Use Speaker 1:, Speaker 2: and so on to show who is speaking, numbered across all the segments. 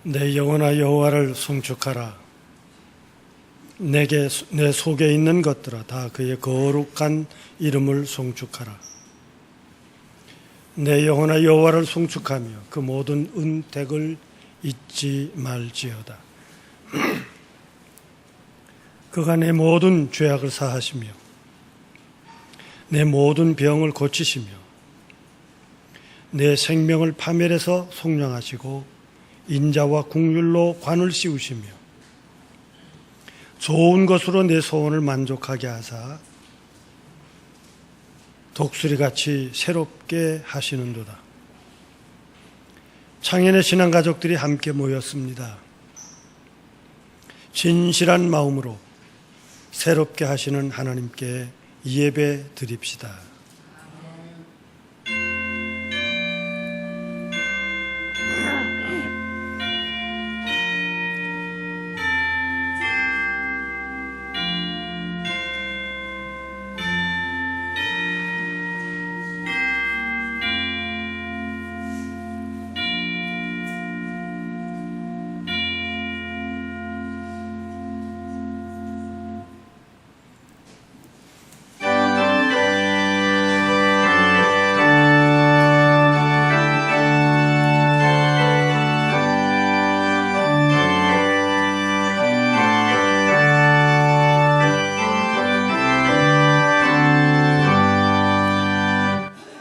Speaker 1: 내 영혼아 여호와를 송축하라. 내 속에 있는 것들아 다 그의 거룩한 이름을 송축하라. 내 영혼아 여호와를 송축하며 그 모든 은택을 잊지 말지어다. 그가 내 모든 죄악을 사하시며 내 모든 병을 고치시며 내 생명을 파멸해서 속량하시고 인자와 긍휼로 관을 씌우시며 좋은 것으로 내 소원을 만족하게 하사 독수리같이 새롭게 하시는도다. 창현의 신앙가족들이 함께 모였습니다. 진실한 마음으로 새롭게 하시는 하나님께 예배 드립시다.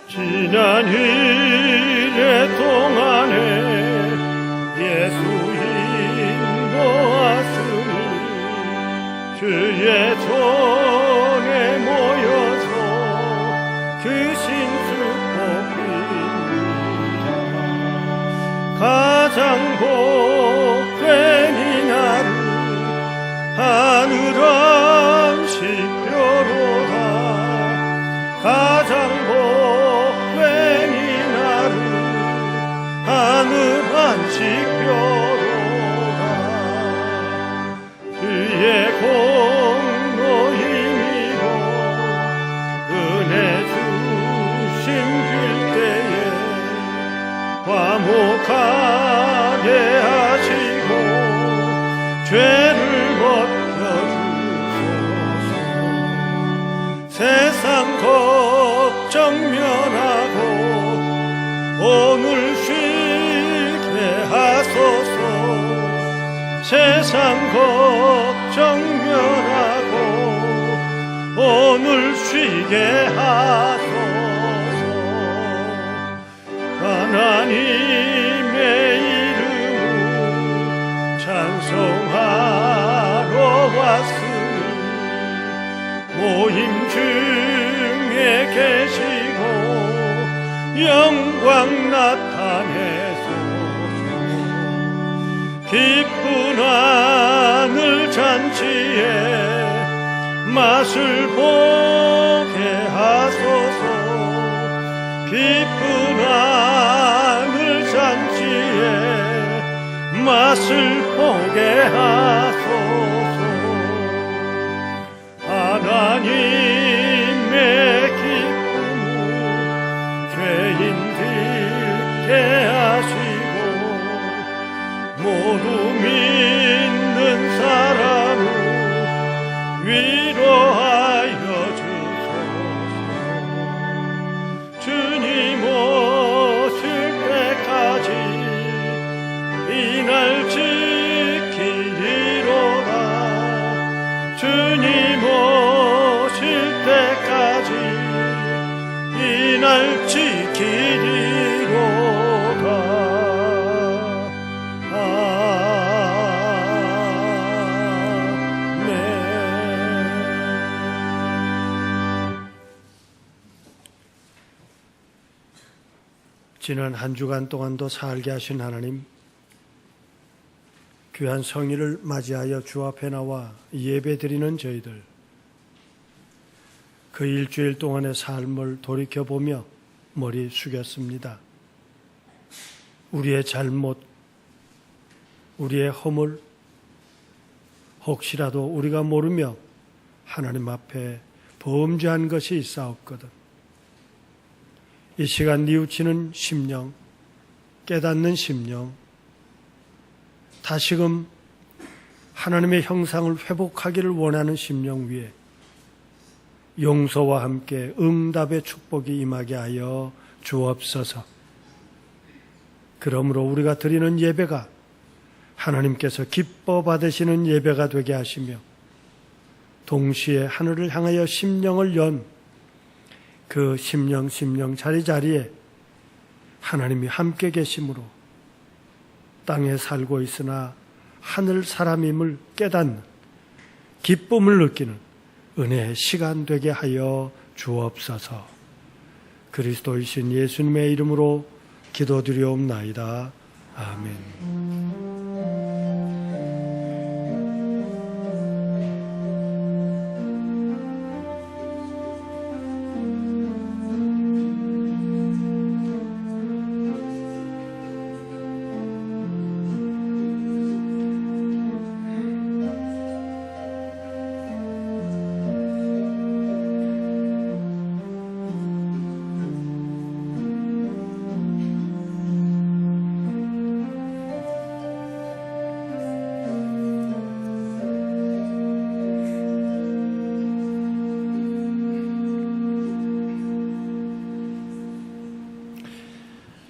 Speaker 1: 지난 일의 동안에 예수 인도하시니 주의 손에 모여서 그 신수 뽑힙니다. 가장 복된 이 날은 하늘한 식표로다. 가장 하늘한 식표로다. 그의 공로 힘이로 은혜 주심 줄 때에 화목하게 하시고 죄를 벗겨주소서. 세상 걱정 면하고 오늘 쉬게 하소서. 세상 걱정 면하고 오늘 쉬게 하소서. 하나님의 이름을 찬송하러 왔으니 모임 중에 계시고 영광 나타내소서. 기쁜 하늘 잔치에 맛을 보게 하소서. 기쁜 하늘 잔치에 맛을 보게 하소서. 하나님의 죄인들게 하시고 모두 믿는 사람을 위로하여 주소서. 주님 오실 때까지 이 날 지키리로다. 주님 오실 때까지 이 날 지키리로다. 아멘. 지난 한 주간 동안도 살게 하신 하나님, 귀한 성일을 맞이하여 주 앞에 나와 예배 드리는 저희들, 그 일주일 동안의 삶을 돌이켜보며 머리 숙였습니다. 우리의 잘못, 우리의 허물, 혹시라도 우리가 모르며 하나님 앞에 범죄한 것이 있사옵거든 이 시간 뉘우치는 심령, 깨닫는 심령, 다시금 하나님의 형상을 회복하기를 원하는 심령 위에 용서와 함께 응답의 축복이 임하게 하여 주옵소서. 그러므로 우리가 드리는 예배가 하나님께서 기뻐 받으시는 예배가 되게 하시며 동시에 하늘을 향하여 심령을 연 그 심령 자리자리에 하나님이 함께 계심으로 땅에 살고 있으나 하늘 사람임을 깨닫는 기쁨을 느끼는 은혜의 시간 되게 하여 주옵소서. 그리스도이신 예수님의 이름으로 기도드리옵나이다. 아멘.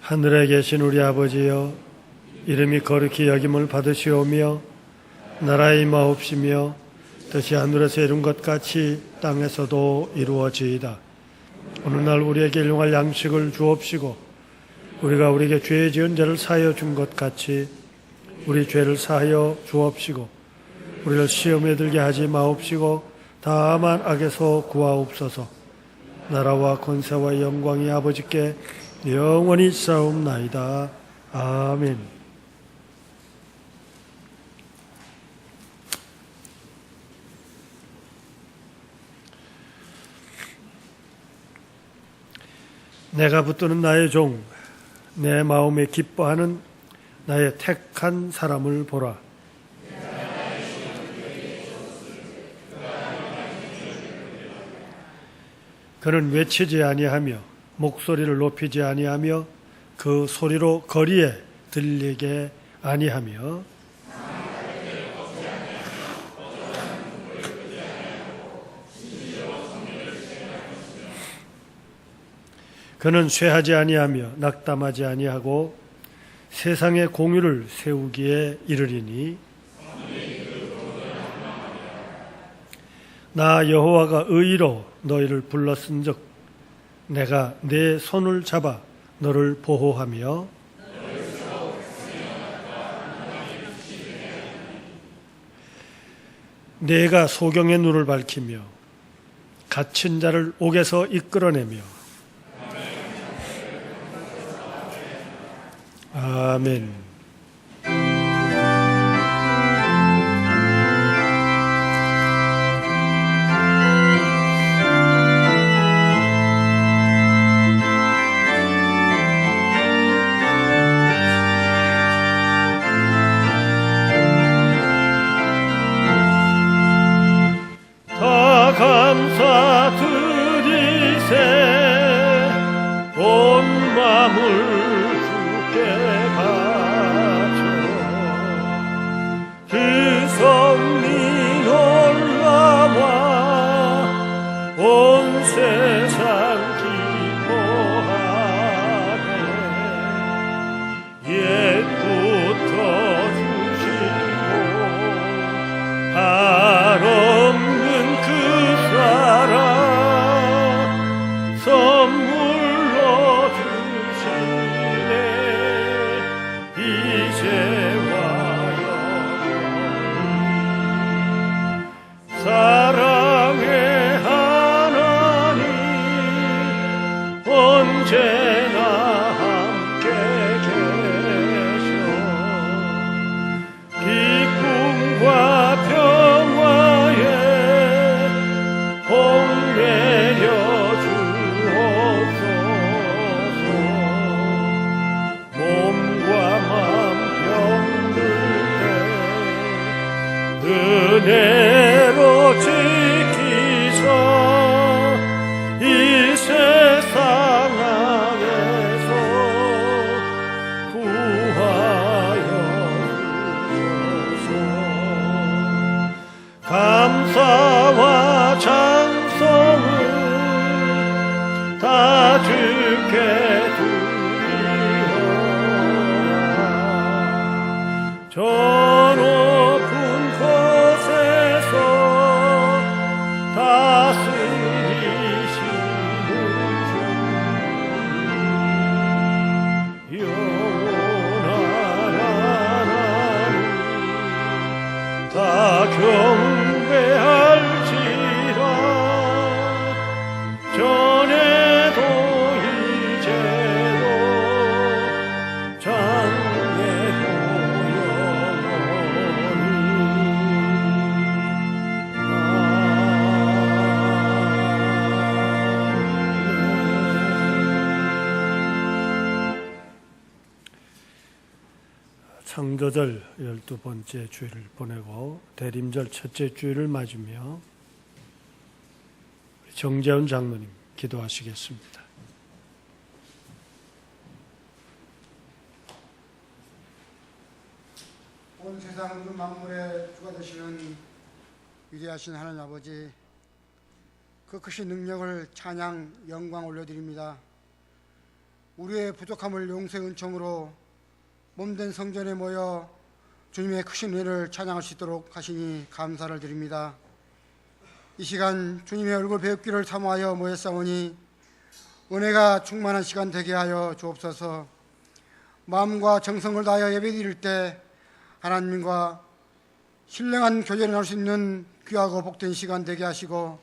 Speaker 1: 하늘에 계신 우리 아버지여, 이름이 거룩히 여김을 받으시오며 나라의 임하옵시며 뜻이 하늘에서 이룬 것 같이 땅에서도 이루어지이다. 오늘날 우리에게 일용할 양식을 주옵시고 우리가 우리에게 죄 지은 자를 사하여 준 것 같이 우리 죄를 사하여 주옵시고 우리를 시험에 들게 하지 마옵시고 다만 악에서 구하옵소서. 나라와 권세와 영광이 아버지께 영원히 싸움나이다. 아멘. 내가 붙드는 나의 종, 내 마음에 기뻐하는 나의 택한 사람을 보라. 그는 외치지 아니하며 목소리를 높이지 아니하며 그 소리로 거리에 들리게 아니하며 그는 쇠하지 아니하며 낙담하지 아니하고 세상의 공유를 세우기에 이르리니 나 여호와가 의로 너희를 불렀은즉 내가 내 손을 잡아 너를 보호하며 내가 소경의 눈을 밝히며 갇힌 자를 옥에서 이끌어내며 아멘. 감사드리세 온 마음을 주께 바쳐 그 섭리 놀라와 온 세상 기뻐하네 옛부터 주시고 한없는 그 사랑 선물로 주시네 이제와 영원히 사랑의 하나님 언제나 함께 계셔 기쁨과 평화에 복 내려 주옵소서 몸과 맘 병들 때 은혜로 지키사 이 세상 안에 창조절 12번째 주일을 보내고 대림절 첫째 주일을 맞으며 정재훈 장로님 기도하시겠습니다.
Speaker 2: 온 세상 모든 만물의 주가 되시는 위대하신 하나님 아버지, 그 크신 능력을 찬양 영광 올려드립니다. 우리의 부족함을 용서의 은총으로 몸된 성전에 모여 주님의 크신 은혜를 찬양할 수 있도록 하시니 감사를 드립니다. 이 시간 주님의 얼굴 배웁기를 사모하여 모였사오니 은혜가 충만한 시간 되게 하여 주옵소서. 마음과 정성을 다하여 예배드릴 때 하나님과 신령한 교제를 나눌 수 있는 귀하고 복된 시간 되게 하시고,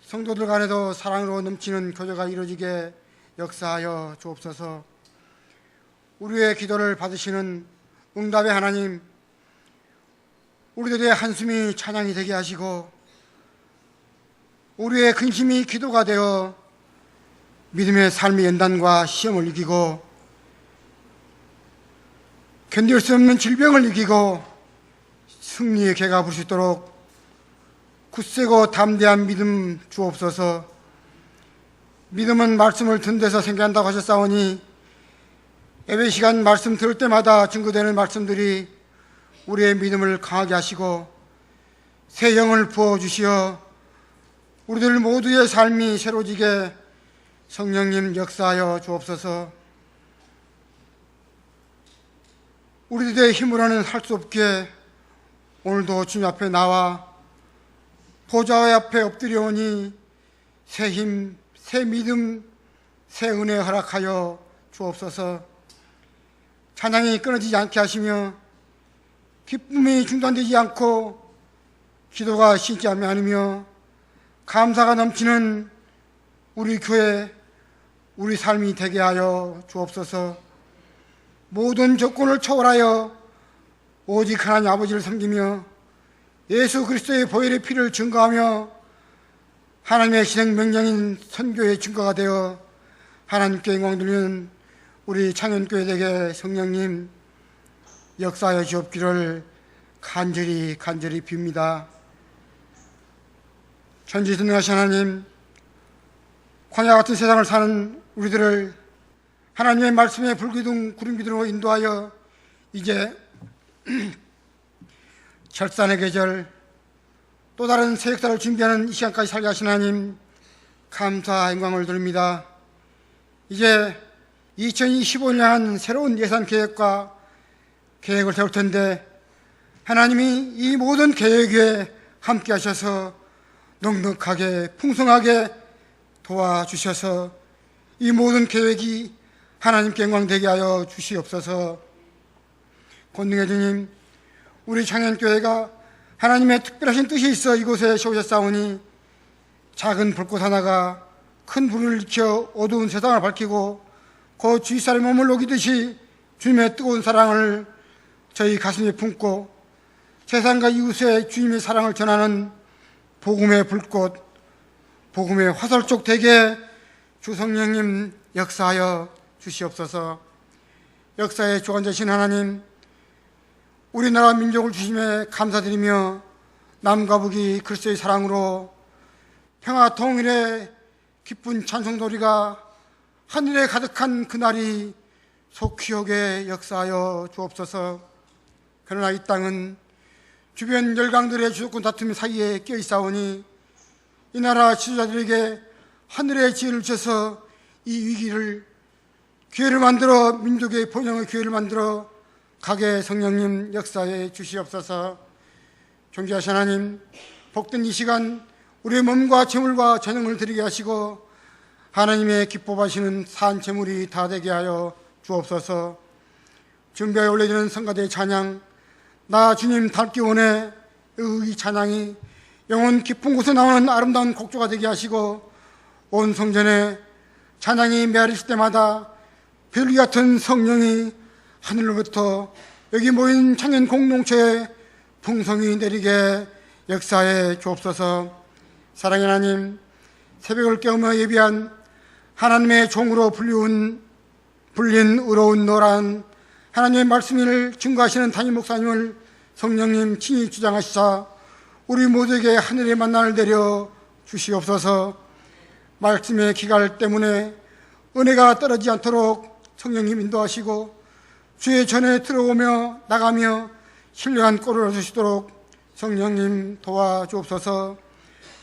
Speaker 2: 성도들 간에도 사랑으로 넘치는 교제가 이루어지게 역사하여 주옵소서. 우리의 기도를 받으시는 응답의 하나님, 우리들의 한숨이 찬양이 되게 하시고 우리의 근심이 기도가 되어 믿음의 삶의 연단과 시험을 이기고 견딜 수 없는 질병을 이기고 승리의 개가 부를 수 있도록 굳세고 담대한 믿음 주옵소서. 믿음은 말씀을 듣는 데서 생겨난다고 하셨사오니 예배 시간 말씀 들을 때마다 증거되는 말씀들이 우리의 믿음을 강하게 하시고 새 영을 부어주시어 우리들 모두의 삶이 새로지게 성령님 역사하여 주옵소서. 우리들의 힘으로는 할 수 없기에 오늘도 주님 앞에 나와 보좌 앞에 엎드려오니 새 힘, 새 믿음, 새 은혜 허락하여 주옵소서. 찬양이 끊어지지 않게 하시며 기쁨이 중단되지 않고 기도가 쉬지 않으며 감사가 넘치는 우리 교회, 우리 삶이 되게 하여 주옵소서. 모든 조건을 초월하여 오직 하나님 아버지를 섬기며 예수 그리스도의 보혈의 피를 증거하며 하나님의 신행 명령인 선교의 증거가 되어 하나님께 영광 돌리는 우리 창현교회 되게 성령님 역사하여 주옵기를 간절히 빕니다. 전지전능하신 하나님, 광야 같은 세상을 사는 우리들을 하나님의 말씀의 불기둥 구름기둥으로 인도하여 이제 결산의 계절, 또 다른 새 역사를 준비하는 이 시간까지 살게 하신 하나님 감사 영광을 드립니다. 이제 2025년 한 새로운 예산 계획과 계획을 세울 텐데 하나님이 이 모든 계획에 함께 하셔서 넉넉하게 풍성하게 도와주셔서 이 모든 계획이 하나님께 영광되게 하여 주시옵소서. 권능의 주님, 우리 창현교회가 하나님의 특별하신 뜻이 있어 이곳에 세우셨사오니 작은 불꽃 하나가 큰 불을 일으켜 어두운 세상을 밝히고 그 주위 사람의 몸을 녹이듯이 주님의 뜨거운 사랑을 저희 가슴에 품고 세상과 이웃에 주님의 사랑을 전하는 복음의 불꽃, 복음의 화살촉 되게 주 성령님 역사하여 주시옵소서. 역사의 주관 되신 하나님, 우리나라 민족을 주심에 감사드리며 남과 북이 그리스도의 사랑으로 평화 통일의 기쁜 찬송 소리가 하늘에 가득한 그날이 속히 오게 역사하여 주옵소서. 그러나 이 땅은 주변 열강들의 주도권 다툼 사이에 껴있사오니 이 나라 지도자들에게 하늘의 지혜를 주셔서 이 위기를 기회를 만들어 민족의 번영의 기회를 만들어 가게 성령님 역사해 주시옵소서. 존귀하신 하나님, 복된 이 시간 우리의 몸과 재물과 재능을 드리게 하시고 하나님의 기뻐하시는 산 재물이 다 되게 하여 주옵소서. 준비하여 올려지는 성가대의 찬양, 나 주님 닮기 원해, 이 찬양이 영혼 깊은 곳에 나오는 아름다운 곡조가 되게 하시고 온 성전에 찬양이 메아리칠 때마다 별이 같은 성령이 하늘로부터 여기 모인 창현 공동체에 풍성히 내리게 역사해 주옵소서. 사랑의 하나님, 새벽을 깨우며 예비한 하나님의 종으로 불린 의로운 너란 하나님의 말씀을 증거하시는 담임 목사님을 성령님 친히 주장하시사 우리 모두에게 하늘의 만나를 내려 주시옵소서. 말씀의 기갈 때문에 은혜가 떨어지지 않도록 성령님 인도하시고 주의 전에 들어오며 나가며 신령한 꼴을 얻으시도록 성령님 도와주옵소서.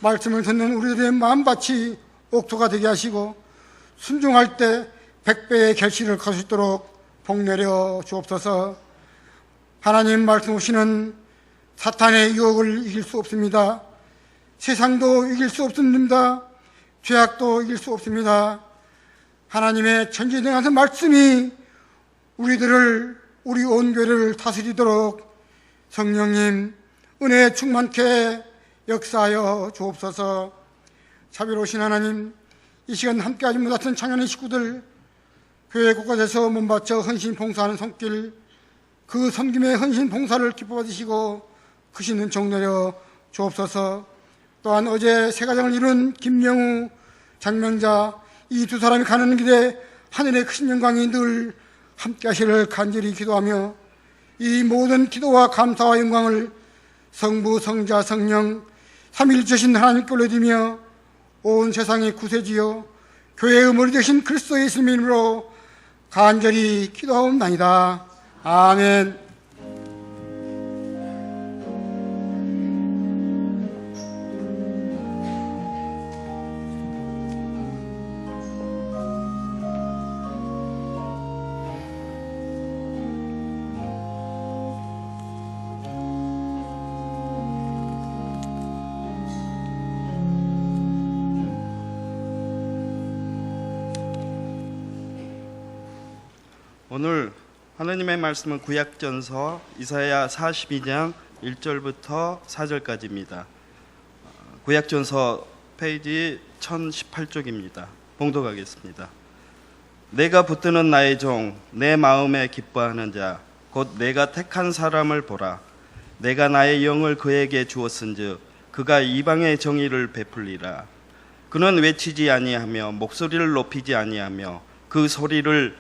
Speaker 2: 말씀을 듣는 우리들의 마음밭이 옥토가 되게 하시고 순종할 때 100배의 결실을 거둘 수 있도록 복내려 주옵소서. 하나님 말씀 오시는 사탄의 유혹을 이길 수 없습니다. 세상도 이길 수 없습니다. 죄악도 이길 수 없습니다. 하나님의 천지등한선 말씀이 우리 온 교회를 다스리도록 성령님 은혜 충만케 역사하여 주옵소서. 자비로우신 하나님, 이 시간 함께하지 못했던 청년의 식구들, 교회 곳곳에서 몸바쳐 헌신 봉사하는 손길, 그 섬김의 헌신 봉사를 기뻐 받으시고 크신 은총 내려 주옵소서. 또한 어제 새 가정을 이룬 김영우, 장명자, 이 두 사람이 가는 길에 하늘의 크신 영광이 늘 함께 하시를 간절히 기도하며 이 모든 기도와 감사와 영광을 성부, 성자, 성령 삼위일체신 하나님께 올려드리며 온 세상의 구세주여 교회의 의무리 되신 그리스도 예수님의 이름으로 간절히 기도하옵나이다. 아멘.
Speaker 3: 오늘 하나님의 말씀은 구약전서 이사야 42장 1절부터 4절까지입니다. 구약전서 페이지 1018쪽입니다. 봉독하겠습니다. 내가 붙드는 나의 종, 내 마음에 기뻐하는 자, 곧 내가 택한 사람을 보라. 내가 나의 영을 그에게 주었은즉 그가 이방의 정의를 베풀리라. 그는 외치지 아니하며 목소리를 높이지 아니하며 그 소리를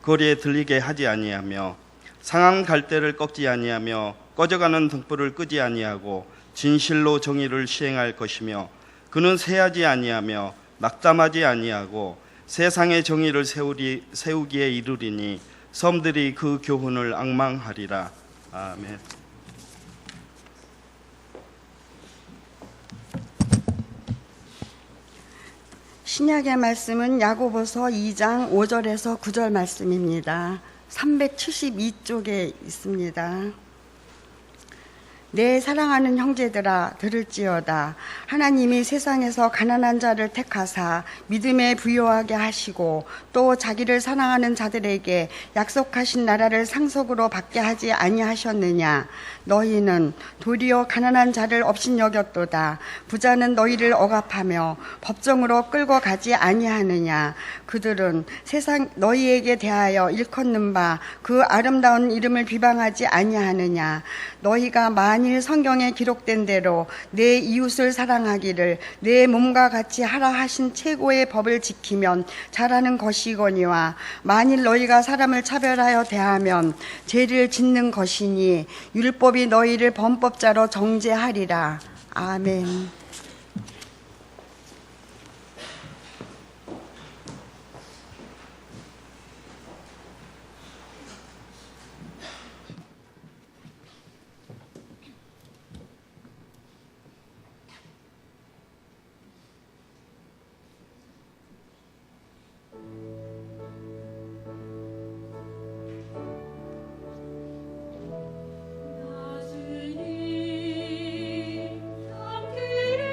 Speaker 3: 거리에 들리게 하지 아니하며 상한 갈대를 꺾지 아니하며 꺼져가는 등불을 끄지 아니하고 진실로 정의를 시행할 것이며 그는 세하지 아니하며 낙담하지 아니하고 세상의 정의를 세우기에 이르리니 섬들이 그 교훈을 앙망하리라. 아멘.
Speaker 4: 신약의 말씀은 야고보서 2장 5절에서 9절 말씀입니다. 372쪽에 있습니다. 내 사랑하는 형제들아 들을지어다. 하나님이 세상에서 가난한 자를 택하사 믿음에 부요하게 하시고 또 자기를 사랑하는 자들에게 약속하신 나라를 상속으로 받게 하지 아니하셨느냐. 너희는 도리어 가난한 자를 업신여겼도다. 부자는 너희를 억압하며 법정으로 끌고 가지 아니하느냐. 그들은 세상 너희에게 대하여 일컫는 바 그 아름다운 이름을 비방하지 아니하느냐. 너희가 만일 성경에 기록된 대로 내 이웃을 사랑하기를 내 몸과 같이 하라 하신 최고의 법을 지키면 잘하는 것이거니와 만일 너희가 사람을 차별하여 대하면 죄를 짓는 것이니 율법이 너희를 범법자로 정죄하리라. 아멘.
Speaker 5: 나주님 함께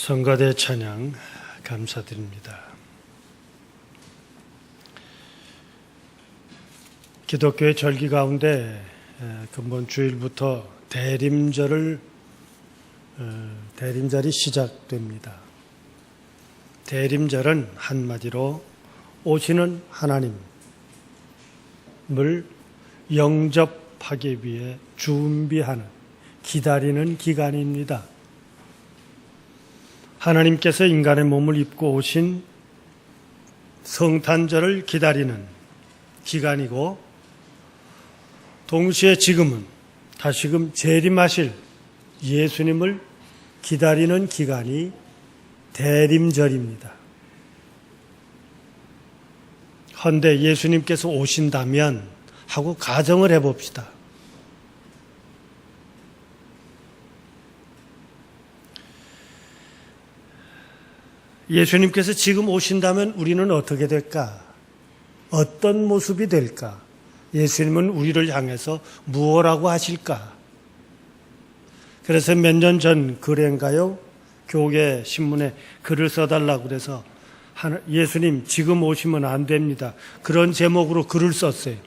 Speaker 1: 성가대 찬양 감사드립니다. 기독교의 절기 가운데 근본 주일부터 대림절이 시작됩니다. 대림절은 한마디로 오시는 하나님을 영접하기 위해 준비하는, 기다리는 기간입니다. 하나님께서 인간의 몸을 입고 오신 성탄절을 기다리는 기간이고, 동시에 지금은 다시금 재림하실 예수님을 기다리는 기간이 대림절입니다. 헌데 예수님께서 오신다면 하고 가정을 해봅시다. 예수님께서 지금 오신다면 우리는 어떻게 될까? 어떤 모습이 될까? 예수님은 우리를 향해서 무엇라고 하실까? 그래서 몇 년 전 글인가요? 교계 신문에 글을 써달라고 그래서 예수님 지금 오시면 안 됩니다. 그런 제목으로 글을 썼어요.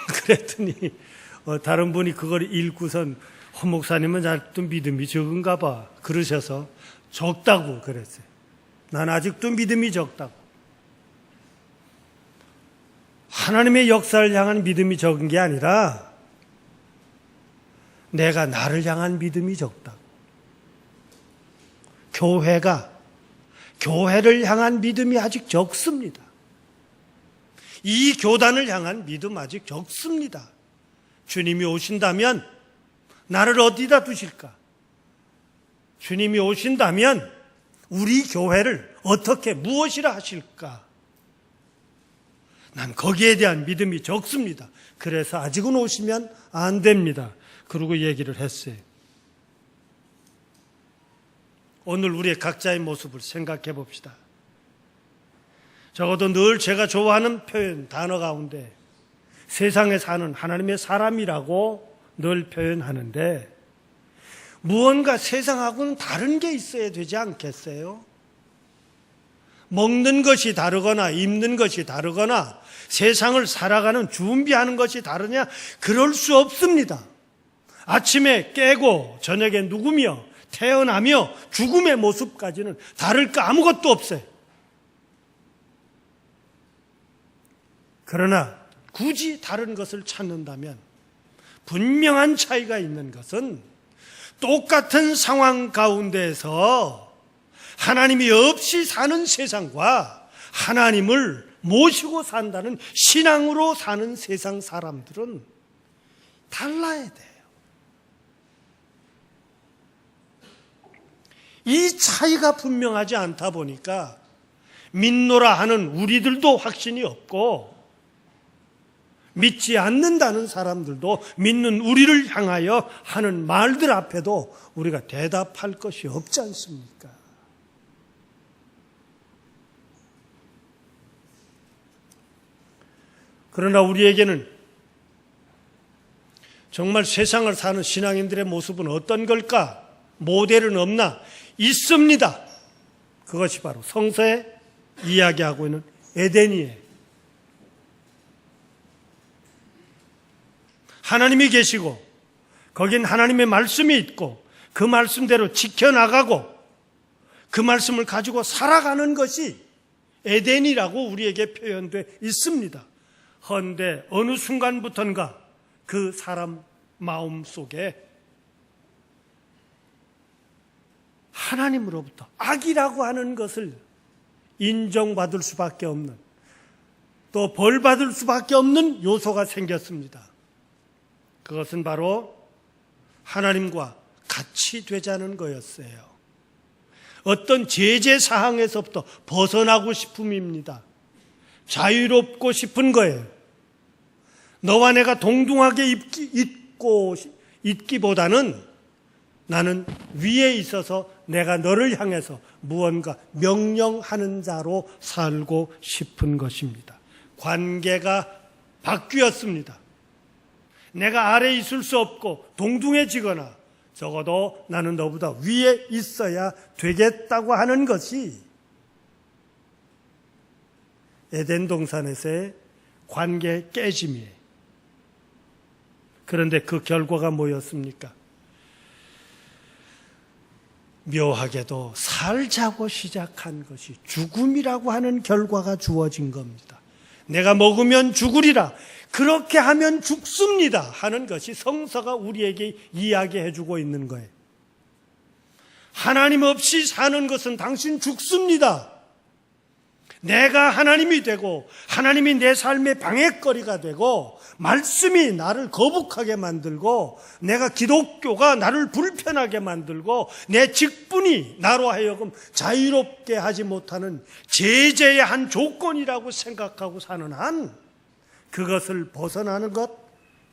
Speaker 1: 그랬더니 다른 분이 그걸 읽고선 허 목사님은 아직도 믿음이 적은가 봐 그러셔서 적다고 그랬어요. 난 아직도 믿음이 적다고. 하나님의 역사를 향한 믿음이 적은 게 아니라 내가 나를 향한 믿음이 적다고. 교회를 향한 믿음이 아직 적습니다. 이 교단을 향한 믿음 아직 적습니다. 주님이 오신다면 나를 어디다 두실까? 주님이 오신다면 우리 교회를 어떻게 무엇이라 하실까? 난 거기에 대한 믿음이 적습니다. 그래서 아직은 오시면 안 됩니다. 그러고 얘기를 했어요. 오늘 우리의 각자의 모습을 생각해 봅시다. 적어도 늘 제가 좋아하는 표현, 단어 가운데 세상에 사는 하나님의 사람이라고 늘 표현하는데 무언가 세상하고는 다른 게 있어야 되지 않겠어요? 먹는 것이 다르거나 입는 것이 다르거나 세상을 살아가는 준비하는 것이 다르냐? 그럴 수 없습니다. 아침에 깨고 저녁에 누구며 태어나며 죽음의 모습까지는 다를 거 아무것도 없어요. 그러나 굳이 다른 것을 찾는다면 분명한 차이가 있는 것은 똑같은 상황 가운데에서 하나님이 없이 사는 세상과 하나님을 모시고 산다는 신앙으로 사는 세상 사람들은 달라야 돼요. 이 차이가 분명하지 않다 보니까 믿노라 하는 우리들도 확신이 없고 믿지 않는다는 사람들도 믿는 우리를 향하여 하는 말들 앞에도 우리가 대답할 것이 없지 않습니까? 그러나 우리에게는 정말 세상을 사는 신앙인들의 모습은 어떤 걸까? 모델은 없나? 있습니다. 그것이 바로 성서에 이야기하고 있는 에덴이에요. 하나님이 계시고 거긴 하나님의 말씀이 있고 그 말씀대로 지켜나가고 그 말씀을 가지고 살아가는 것이 에덴이라고 우리에게 표현되어 있습니다. 헌데 어느 순간부터인가 그 사람 마음 속에 하나님으로부터 악이라고 하는 것을 인정받을 수밖에 없는, 또 벌받을 수밖에 없는 요소가 생겼습니다. 그것은 바로 하나님과 같이 되자는 거였어요. 어떤 제재 사항에서부터 벗어나고 싶음입니다. 자유롭고 싶은 거예요. 너와 내가 동등하게 있기보다는 나는 위에 있어서 내가 너를 향해서 무언가 명령하는 자로 살고 싶은 것입니다. 관계가 바뀌었습니다. 내가 아래에 있을 수 없고 동등해지거나 적어도 나는 너보다 위에 있어야 되겠다고 하는 것이 에덴 동산에서의 관계 깨짐이에요. 그런데 그 결과가 뭐였습니까? 묘하게도 살자고 시작한 것이 죽음이라고 하는 결과가 주어진 겁니다. 내가 먹으면 죽으리라, 그렇게 하면 죽습니다 하는 것이 성서가 우리에게 이야기해 주고 있는 거예요. 하나님 없이 사는 것은 당신 죽습니다. 내가 하나님이 되고 하나님이 내 삶의 방해거리가 되고 말씀이 나를 거북하게 만들고 내가 기독교가 나를 불편하게 만들고 내 직분이 나로 하여금 자유롭게 하지 못하는 제재의 한 조건이라고 생각하고 사는 한 그것을 벗어나는 것,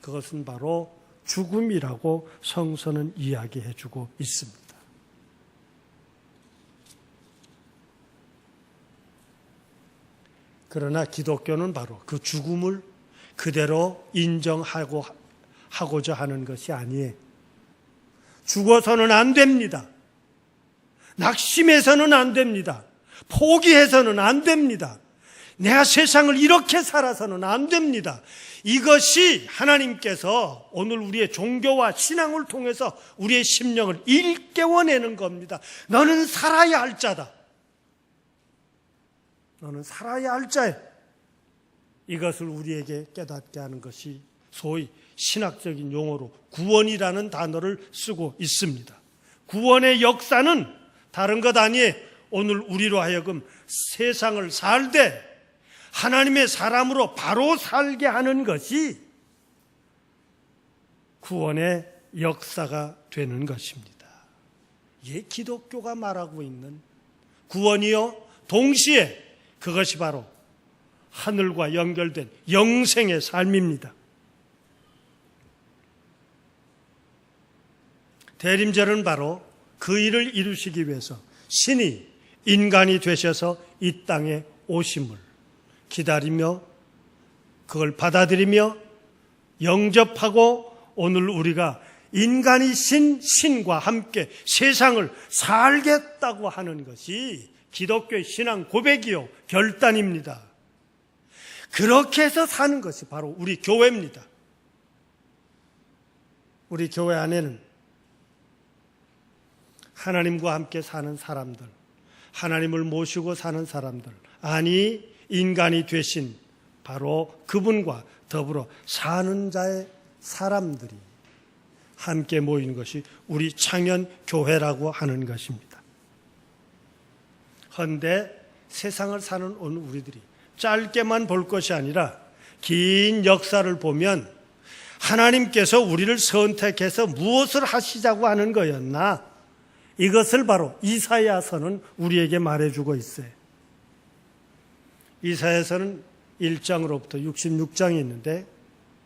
Speaker 1: 그것은 바로 죽음이라고 성서는 이야기해 주고 있습니다. 그러나 기독교는 바로 그 죽음을 그대로 인정하고자 하는 것이 아니에요. 죽어서는 안 됩니다. 낙심해서는 안 됩니다. 포기해서는 안 됩니다. 내가 세상을 이렇게 살아서는 안 됩니다. 이것이 하나님께서 오늘 우리의 종교와 신앙을 통해서 우리의 심령을 일깨워내는 겁니다. 너는 살아야 할 자다. 너는 살아야 할 자야. 이것을 우리에게 깨닫게 하는 것이 소위 신학적인 용어로 구원이라는 단어를 쓰고 있습니다. 구원의 역사는 다른 것 아니에요. 오늘 우리로 하여금 세상을 살되 하나님의 사람으로 바로 살게 하는 것이 구원의 역사가 되는 것입니다. 이게 기독교가 말하고 있는 구원이요, 동시에 그것이 바로 하늘과 연결된 영생의 삶입니다. 대림절은 바로 그 일을 이루시기 위해서 신이 인간이 되셔서 이 땅에 오심을 기다리며 그걸 받아들이며 영접하고 오늘 우리가 인간이신 신과 함께 세상을 살겠다고 하는 것이 기독교의 신앙 고백이요, 결단입니다. 그렇게 해서 사는 것이 바로 우리 교회입니다. 우리 교회 안에는 하나님과 함께 사는 사람들, 하나님을 모시고 사는 사람들, 아니 인간이 되신 바로 그분과 더불어 사는 자의 사람들이 함께 모이는 것이 우리 창현교회라고 하는 것입니다. 그런데 세상을 사는 오늘 우리들이 짧게만 볼 것이 아니라 긴 역사를 보면 하나님께서 우리를 선택해서 무엇을 하시자고 하는 거였나? 이것을 바로 이사야서는 우리에게 말해주고 있어요. 이사야서는 1장으로부터 66장이 있는데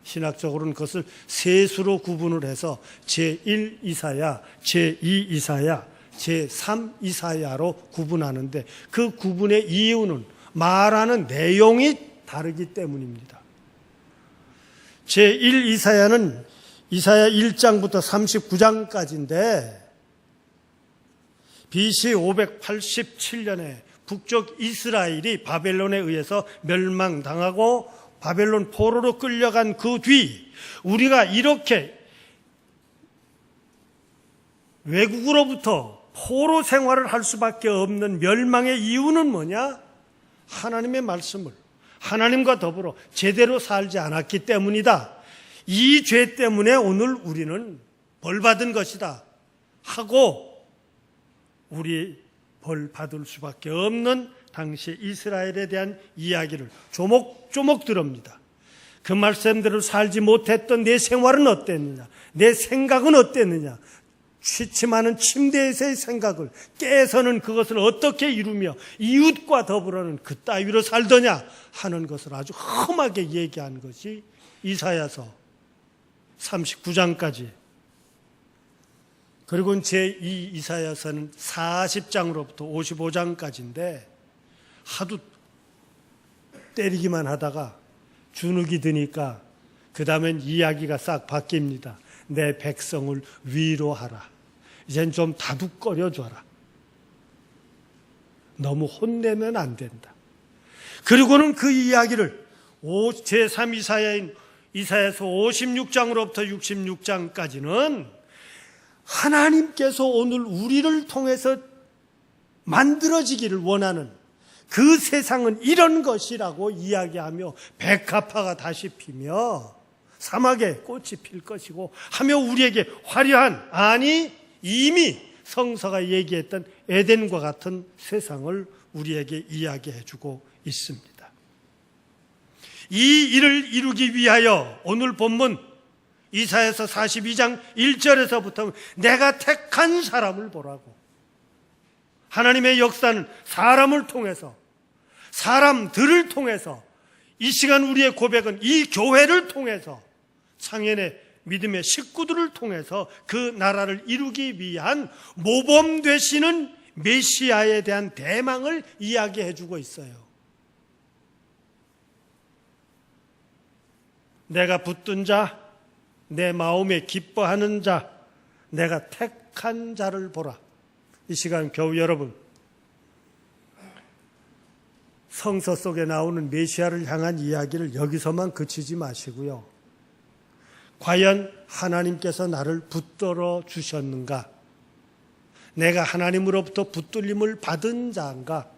Speaker 1: 신학적으로는 그것을 세 수로 구분을 해서 제1 이사야, 제2 이사야, 제3 이사야로 구분하는데 그 구분의 이유는 말하는 내용이 다르기 때문입니다. 제1 이사야는 이사야 1장부터 39장까지인데 BC 587년에 북쪽 이스라엘이 바벨론에 의해서 멸망당하고 바벨론 포로로 끌려간 그 뒤 우리가 이렇게 외국으로부터 포로 생활을 할 수밖에 없는 멸망의 이유는 뭐냐? 하나님의 말씀을 하나님과 더불어 제대로 살지 않았기 때문이다. 이 죄 때문에 오늘 우리는 벌받은 것이다 하고 우리 벌 받을 수밖에 없는 당시 이스라엘에 대한 이야기를 조목조목 들읍니다. 그 말씀대로 살지 못했던 내 생활은 어땠느냐? 내 생각은 어땠느냐? 취침하는 침대에서의 생각을 깨서는 그것을 어떻게 이루며 이웃과 더불어는 그 따위로 살더냐 하는 것을 아주 험하게 얘기한 것이 이사야서 39장까지. 그리고 제2 이사야서는 40장으로부터 55장까지인데 하도 때리기만 하다가 주눅이 드니까 그 다음엔 이야기가 싹 바뀝니다. 내 백성을 위로하라. 이젠 좀 다독거려줘라. 너무 혼내면 안 된다. 그리고는 그 이야기를 제3 이사야인 이사야서 56장으로부터 66장까지는 하나님께서 오늘 우리를 통해서 만들어지기를 원하는 그 세상은 이런 것이라고 이야기하며 백합화가 다시 피며 사막에 꽃이 필 것이고 하며 우리에게 화려한, 아니 이미 성서가 얘기했던 에덴과 같은 세상을 우리에게 이야기해주고 있습니다. 이 일을 이루기 위하여 오늘 본문 이사야서 42장 1절에서부터 내가 택한 사람을 보라고. 하나님의 역사는 사람을 통해서, 사람들을 통해서, 이 시간 우리의 고백은 이 교회를 통해서, 창현의 믿음의 식구들을 통해서 그 나라를 이루기 위한 모범 되시는 메시아에 대한 대망을 이야기해 주고 있어요. 내가 붙든 자, 내 마음에 기뻐하는 자, 내가 택한 자를 보라. 이 시간 교우 여러분, 성서 속에 나오는 메시아를 향한 이야기를 여기서만 그치지 마시고요. 과연 하나님께서 나를 붙들어 주셨는가? 내가 하나님으로부터 붙들림을 받은 자인가?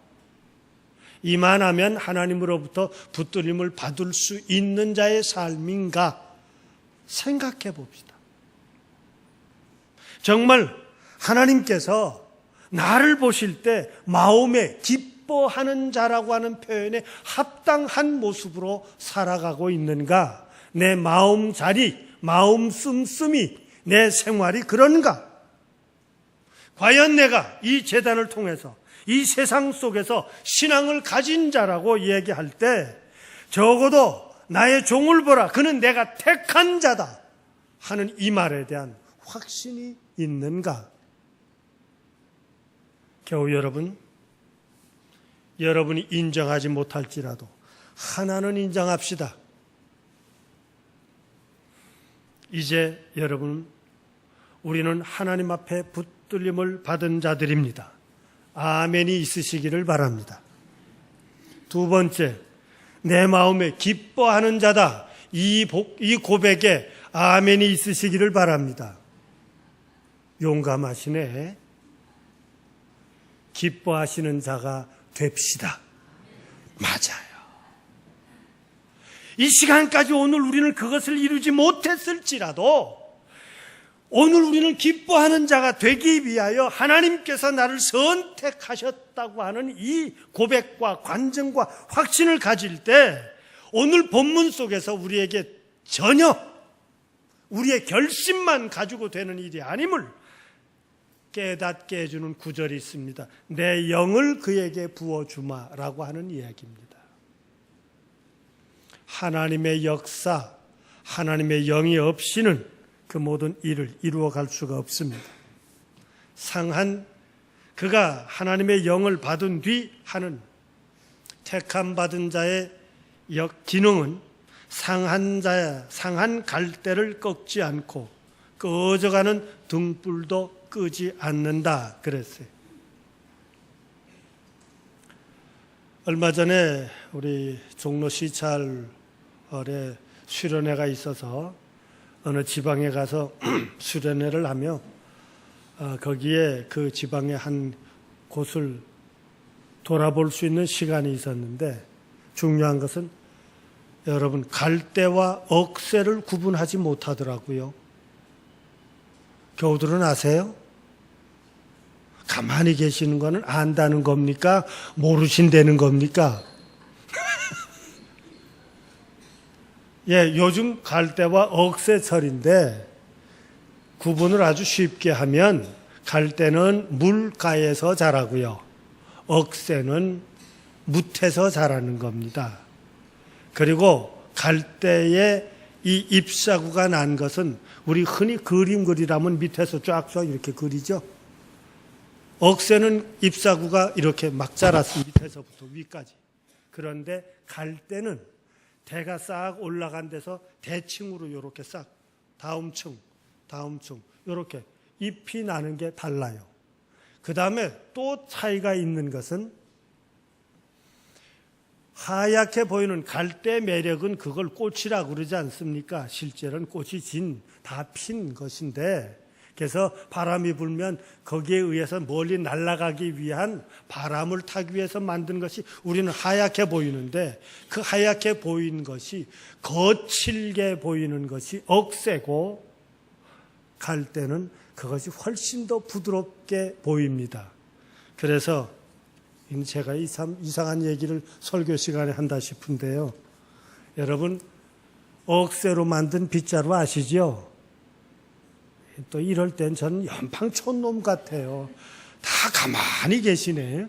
Speaker 1: 이만하면 하나님으로부터 붙들림을 받을 수 있는 자의 삶인가? 생각해 봅시다. 정말 하나님께서 나를 보실 때 마음에 기뻐하는 자라고 하는 표현에 합당한 모습으로 살아가고 있는가? 내 마음 자리, 마음 씀씀이, 내 생활이 그런가? 과연 내가 이 제단을 통해서 이 세상 속에서 신앙을 가진 자라고 얘기할 때 적어도 나의 종을 보라, 그는 내가 택한 자다 하는 이 말에 대한 확신이 있는가? 겨우 여러분이 인정하지 못할지라도 하나는 인정합시다. 이제 여러분, 우리는 하나님 앞에 붙들림을 받은 자들입니다. 아멘이 있으시기를 바랍니다. 두 번째, 내 마음에 기뻐하는 자다. 이 고백에 아멘이 있으시기를 바랍니다. 용감하시네. 기뻐하시는 자가 됩시다. 맞아요. 이 시간까지 오늘 우리는 그것을 이루지 못했을지라도 오늘 우리는 기뻐하는 자가 되기 위하여 하나님께서 나를 선택하셨다고 하는 이 고백과 관증과 확신을 가질 때 오늘 본문 속에서 우리에게 전혀 우리의 결심만 가지고 되는 일이 아님을 깨닫게 해주는 구절이 있습니다. 내 영을 그에게 부어주마라고 하는 이야기입니다. 하나님의 역사, 하나님의 영이 없이는 그 모든 일을 이루어갈 수가 없습니다. 그가 하나님의 영을 받은 뒤 하는 택함 받은 자의 기능은 상한 갈대를 꺾지 않고 꺼져가는 등불도 끄지 않는다 그랬어요. 얼마 전에 우리 종로 시찰에 수련회가 있어서 어느 지방에 가서 수련회를 하며 거기에 그 지방의 한 곳을 돌아볼 수 있는 시간이 있었는데 중요한 것은 여러분 갈대와 억새를 구분하지 못하더라고요. 교우들은 아세요? 가만히 계시는 거는 안다는 겁니까? 모르신다는 겁니까? 예, 요즘 갈대와 억새철인데 구분을 아주 쉽게 하면 갈대는 물가에서 자라고요. 억새는 묻에서 자라는 겁니다. 그리고 갈대의 이 잎사구가 난 것은 우리 흔히 그림 그리라면 밑에서 쫙쫙 이렇게 그리죠. 억새는 잎사구가 이렇게 막 자랐습니다. 밑에서부터 위까지. 그런데 갈대는 대가 싹 올라간 데서 대층으로 이렇게 싹 다음 층, 다음 층 이렇게 잎이 나는 게 달라요. 그 다음에 또 차이가 있는 것은 하얗게 보이는 갈대 매력은 그걸 꽃이라고 그러지 않습니까? 실제로는 꽃이 다 핀 것인데, 그래서 바람이 불면 거기에 의해서 멀리 날아가기 위한 바람을 타기 위해서 만든 것이 우리는 하얗게 보이는데, 그 하얗게 보이는 것이 거칠게 보이는 것이 억새고, 갈대는 그것이 훨씬 더 부드럽게 보입니다. 그래서 제가 참 이상한 얘기를 설교 시간에 한다 싶은데요. 여러분, 억새로 만든 빗자루 아시죠? 또 이럴 땐 저는 연방촌놈 같아요. 다 가만히 계시네.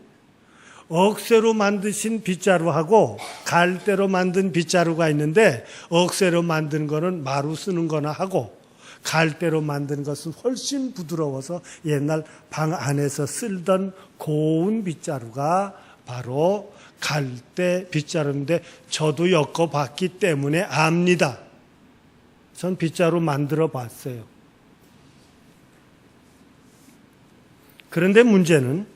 Speaker 1: 억새로 만드신 빗자루하고 갈대로 만든 빗자루가 있는데, 억새로 만든 거는 마루 쓰는 거나 하고, 갈대로 만든 것은 훨씬 부드러워서 옛날 방 안에서 쓰던 고운 빗자루가 바로 갈대 빗자루인데, 저도 엮어봤기 때문에 압니다. 전 빗자루 만들어 봤어요. 그런데 문제는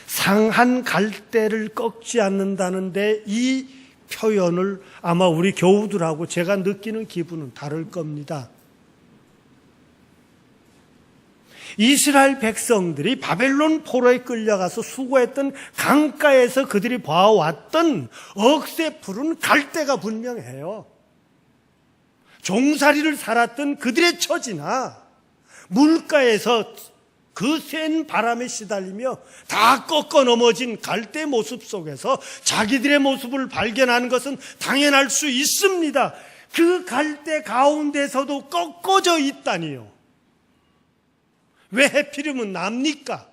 Speaker 1: 상한 갈대를 꺾지 않는다는데, 이 표현을 아마 우리 교우들하고 제가 느끼는 기분은 다를 겁니다. 이스라엘 백성들이 바벨론 포로에 끌려가서 수고했던 강가에서 그들이 봐왔던 억새 푸른 갈대가 분명해요. 종살이를 살았던 그들의 처지나 물가에서 그 센 바람에 시달리며 다 꺾어 넘어진 갈대 모습 속에서 자기들의 모습을 발견하는 것은 당연할 수 있습니다. 그 갈대 가운데서도 꺾어져 있다니요. 왜 해필이면 납니까?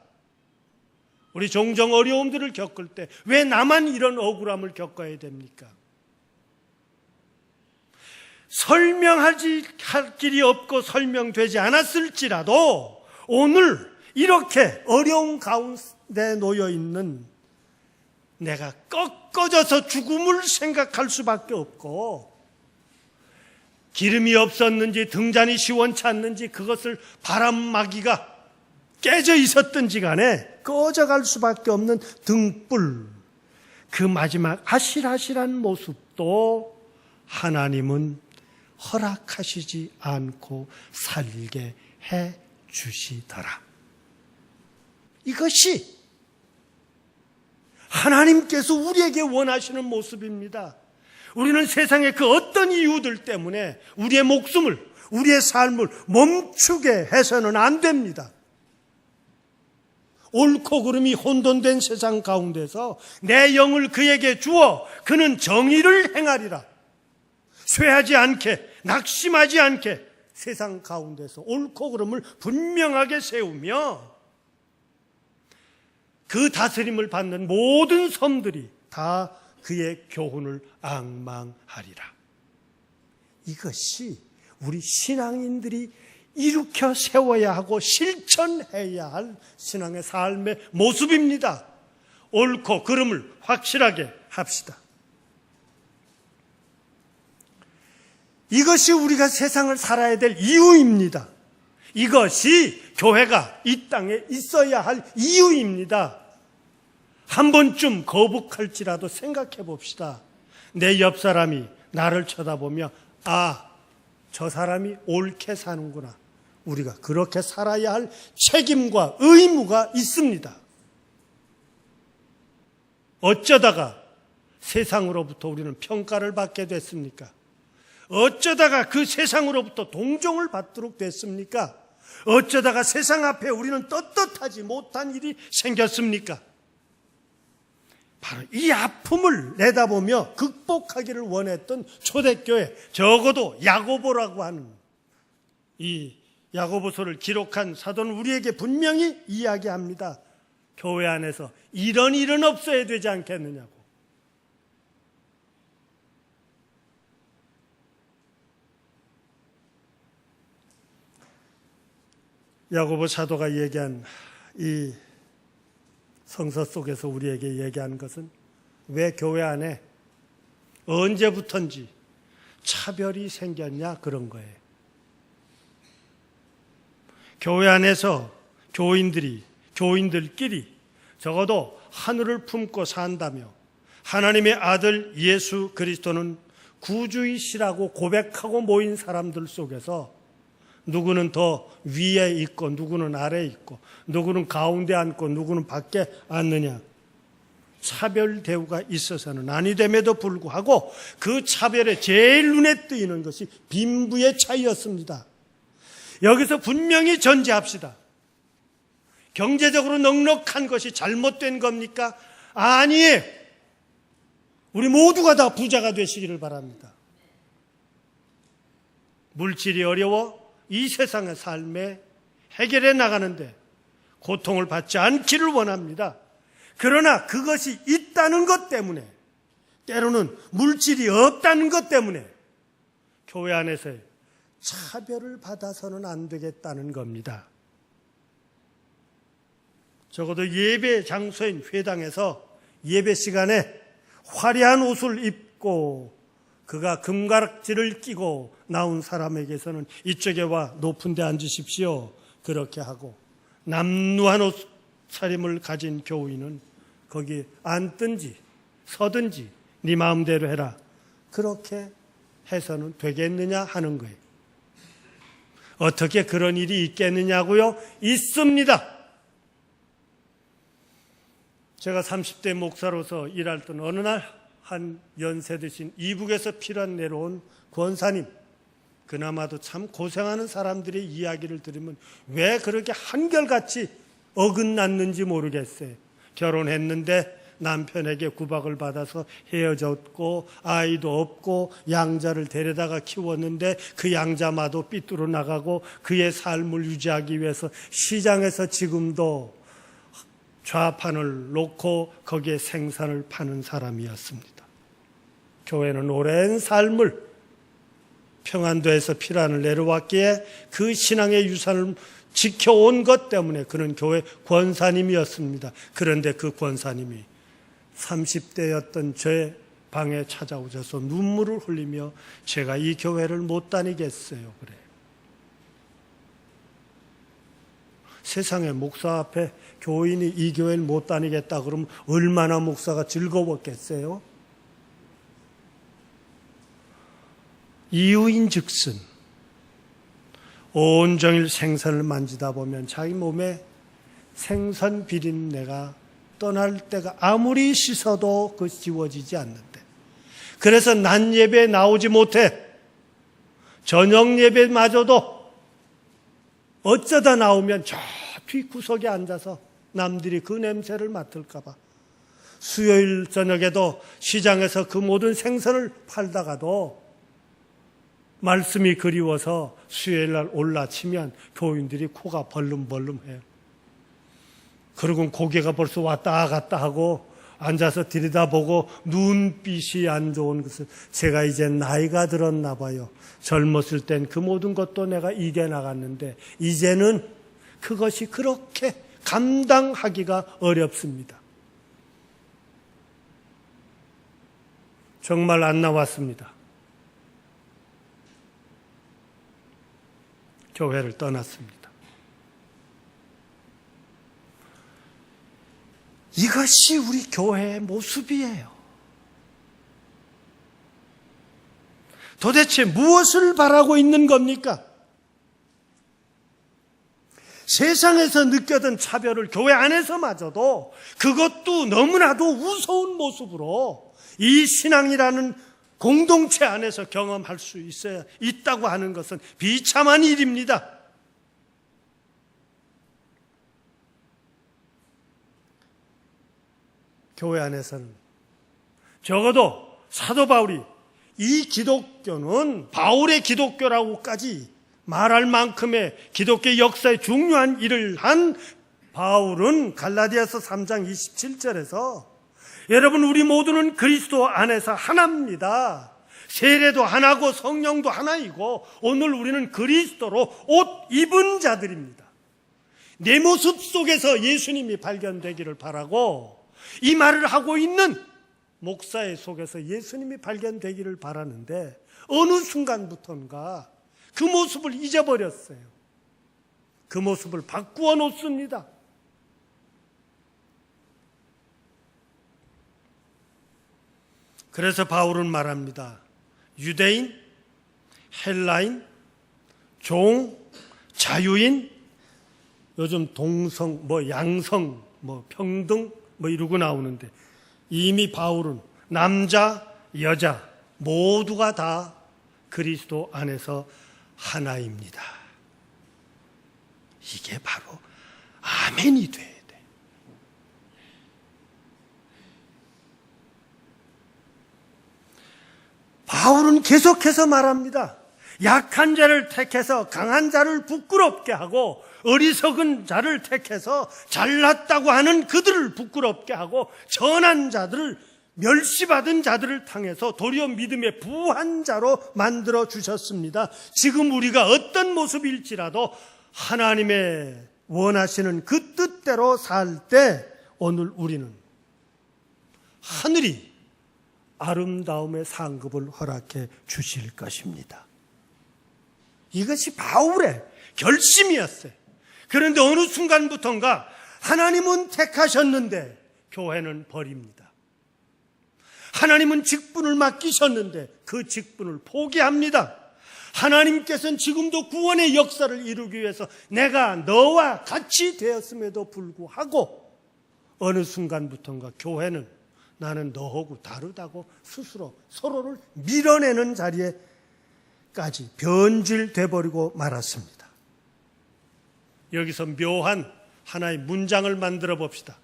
Speaker 1: 우리 종종 어려움들을 겪을 때 왜 나만 이런 억울함을 겪어야 됩니까? 설명할 길이 없고 설명되지 않았을지라도 오늘 이렇게 어려운 가운데 놓여 있는 내가 꺾어져서 죽음을 생각할 수밖에 없고, 기름이 없었는지 등잔이 시원찮는지 그것을 바람막이가 깨져 있었든지 간에 꺼져갈 수밖에 없는 등불, 그 마지막 아실아실한 모습도 하나님은 허락하시지 않고 살게 해 주시더라. 이것이 하나님께서 우리에게 원하시는 모습입니다. 우리는 세상의 그 어떤 이유들 때문에 우리의 목숨을, 우리의 삶을 멈추게 해서는 안 됩니다. 옳고 그름이 혼돈된 세상 가운데서 내 영을 그에게 주어 그는 정의를 행하리라. 쇠하지 않게, 낙심하지 않게 세상 가운데서 옳고 그름을 분명하게 세우며 그 다스림을 받는 모든 섬들이 다 그의 교훈을 앙망하리라. 이것이 우리 신앙인들이 일으켜 세워야 하고 실천해야 할 신앙의 삶의 모습입니다. 옳고 그름을 확실하게 합시다. 이것이 우리가 세상을 살아야 될 이유입니다. 이것이 교회가 이 땅에 있어야 할 이유입니다. 한 번쯤 거북할지라도 생각해 봅시다. 내 옆 사람이 나를 쳐다보며 저 사람이 옳게 사는구나. 우리가 그렇게 살아야 할 책임과 의무가 있습니다. 어쩌다가 세상으로부터 우리는 평가를 받게 됐습니까? 어쩌다가 그 세상으로부터 동정을 받도록 됐습니까? 어쩌다가 세상 앞에 우리는 떳떳하지 못한 일이 생겼습니까? 바로 이 아픔을 내다보며 극복하기를 원했던 초대교회, 적어도 야고보라고 하는 이 야고보서를 기록한 사도는 우리에게 분명히 이야기합니다. 교회 안에서 이런 일은 없어야 되지 않겠느냐고. 야고보 사도가 얘기한 이 성서 속에서 우리에게 얘기하는 것은 왜 교회 안에 언제부턴지 차별이 생겼냐 그런 거예요. 교회 안에서 교인들끼리 적어도 하늘을 품고 산다며 하나님의 아들 예수 그리스도는 구주이시라고 고백하고 모인 사람들 속에서 누구는 더 위에 있고 누구는 아래에 있고 누구는 가운데 앉고 누구는 밖에 앉느냐, 차별 대우가 있어서는 아니 됨에도 불구하고 그 차별에 제일 눈에 띄는 것이 빈부의 차이였습니다. 여기서 분명히 전제합시다. 경제적으로 넉넉한 것이 잘못된 겁니까? 아니에요. 우리 모두가 다 부자가 되시기를 바랍니다. 물질이 어려워 이 세상의 삶에 해결해 나가는데 고통을 받지 않기를 원합니다. 그러나 그것이 있다는 것 때문에, 때로는 물질이 없다는 것 때문에 교회 안에서의 차별을 받아서는 안 되겠다는 겁니다. 적어도 예배 장소인 회당에서 예배 시간에 화려한 옷을 입고 그가 금가락지를 끼고 나온 사람에게서는 이쪽에 와 높은 데 앉으십시오, 그렇게 하고, 남루한 옷차림을 가진 교인은 거기 앉든지 서든지 네 마음대로 해라, 그렇게 해서는 되겠느냐 하는 거예요. 어떻게 그런 일이 있겠느냐고요? 있습니다. 제가 30대 목사로서 일할 때는 어느 날 한 연세 드신 이북에서 피란 내려온 권사님, 그나마도 참 고생하는 사람들의 이야기를 들으면 왜 그렇게 한결같이 어긋났는지 모르겠어요. 결혼했는데 남편에게 구박을 받아서 헤어졌고 아이도 없고 양자를 데려다가 키웠는데 그 양자마도 삐뚤어 나가고 그의 삶을 유지하기 위해서 시장에서 지금도 좌판을 놓고 거기에 생선을 파는 사람이었습니다. 교회는 오랜 삶을 평안도에서 피란을 내려왔기에 그 신앙의 유산을 지켜온 것 때문에 그는 교회 권사님이었습니다. 그런데 그 권사님이 30대였던 제 방에 찾아오셔서 눈물을 흘리며 제가 이 교회를 못 다니겠어요, 그래. 세상에 목사 앞에 교인이 이 교회를 못 다니겠다 그러면 얼마나 목사가 즐거웠겠어요? 이유인즉슨 온종일 생선을 만지다 보면 자기 몸에 생선 비린내가 떠날 때가 아무리 씻어도 그 지워지지 않는데, 그래서 낮 예배에 나오지 못해. 저녁 예배마저도 어쩌다 나오면 저 뒷구석에 앉아서 남들이 그 냄새를 맡을까 봐 수요일 저녁에도 시장에서 그 모든 생선을 팔다가도 말씀이 그리워서 수요일날 올라치면 교인들이 코가 벌름벌름해요. 그리고 고개가 벌써 왔다 갔다 하고 앉아서 들여다보고 눈빛이 안 좋은 것을, 제가 이제 나이가 들었나 봐요. 젊었을 땐 그 모든 것도 내가 이겨나갔는데 이제는 그것이 그렇게 감당하기가 어렵습니다. 정말 안 나왔습니다. 교회를 떠났습니다. 이것이 우리 교회의 모습이에요. 도대체 무엇을 바라고 있는 겁니까? 세상에서 느꼈던 차별을 교회 안에서마저도 그것도 너무나도 우스운 모습으로 이 신앙이라는 공동체 안에서 경험할 수 있다고 하는 것은 비참한 일입니다. 교회 안에서는 적어도 사도 바울이 이 기독교는 바울의 기독교라고까지 말할 만큼의 기독교 역사의 중요한 일을 한 바울은 갈라디아서 3장 27절에서 여러분, 우리 모두는 그리스도 안에서 하나입니다. 세례도 하나고 성령도 하나이고 오늘 우리는 그리스도로 옷 입은 자들입니다. 내 모습 속에서 예수님이 발견되기를 바라고 이 말을 하고 있는 목사의 속에서 예수님이 발견되기를 바라는데 어느 순간부터인가 그 모습을 잊어버렸어요. 그 모습을 바꾸어 놓습니다. 그래서 바울은 말합니다. 유대인, 헬라인, 종, 자유인, 요즘 동성, 양성, 평등 이러고 나오는데 이미 바울은 남자, 여자 모두가 다 그리스도 안에서 하나입니다. 이게 바로 아멘이 돼야 돼. 바울은 계속해서 말합니다. 약한 자를 택해서 강한 자를 부끄럽게 하고 어리석은 자를 택해서 잘났다고 하는 그들을 부끄럽게 하고 전한 자들을 멸시받은 자들을 향해서 도리어 믿음의 부한 자로 만들어 주셨습니다. 지금 우리가 어떤 모습일지라도 하나님의 원하시는 그 뜻대로 살 때 오늘 우리는 하늘이 아름다움의 상급을 허락해 주실 것입니다. 이것이 바울의 결심이었어요. 그런데 어느 순간부터인가 하나님은 택하셨는데 교회는 버립니다. 하나님은 직분을 맡기셨는데 그 직분을 포기합니다. 하나님께서는 지금도 구원의 역사를 이루기 위해서 내가 너와 같이 되었음에도 불구하고 어느 순간부터인가 교회는 나는 너하고 다르다고 스스로 서로를 밀어내는 자리에까지 변질돼 버리고 말았습니다. 여기서 묘한 하나의 문장을 만들어 봅시다.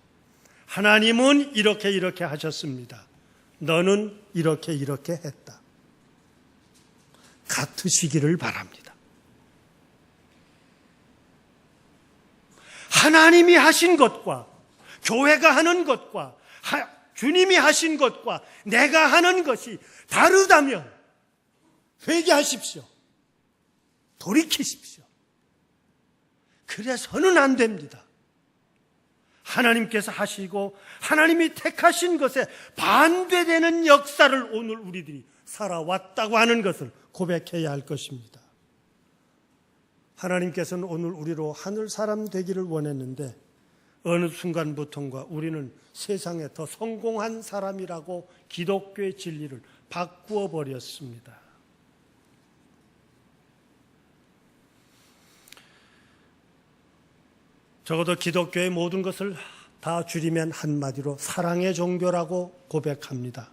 Speaker 1: 하나님은 이렇게 하셨습니다. 너는 이렇게 했다. 같으시기를 바랍니다. 하나님이 하신 것과 교회가 하는 것과 주님이 하신 것과 내가 하는 것이 다르다면 회개하십시오. 돌이키십시오. 그래서는 안 됩니다. 하나님께서 하시고 하나님이 택하신 것에 반대되는 역사를 오늘 우리들이 살아왔다고 하는 것을 고백해야 할 것입니다. 하나님께서는 오늘 우리로 하늘 사람 되기를 원했는데 어느 순간부터인가 우리는 세상에 더 성공한 사람이라고 기독교의 진리를 바꾸어 버렸습니다. 적어도 기독교의 모든 것을 다 줄이면 한마디로 사랑의 종교라고 고백합니다.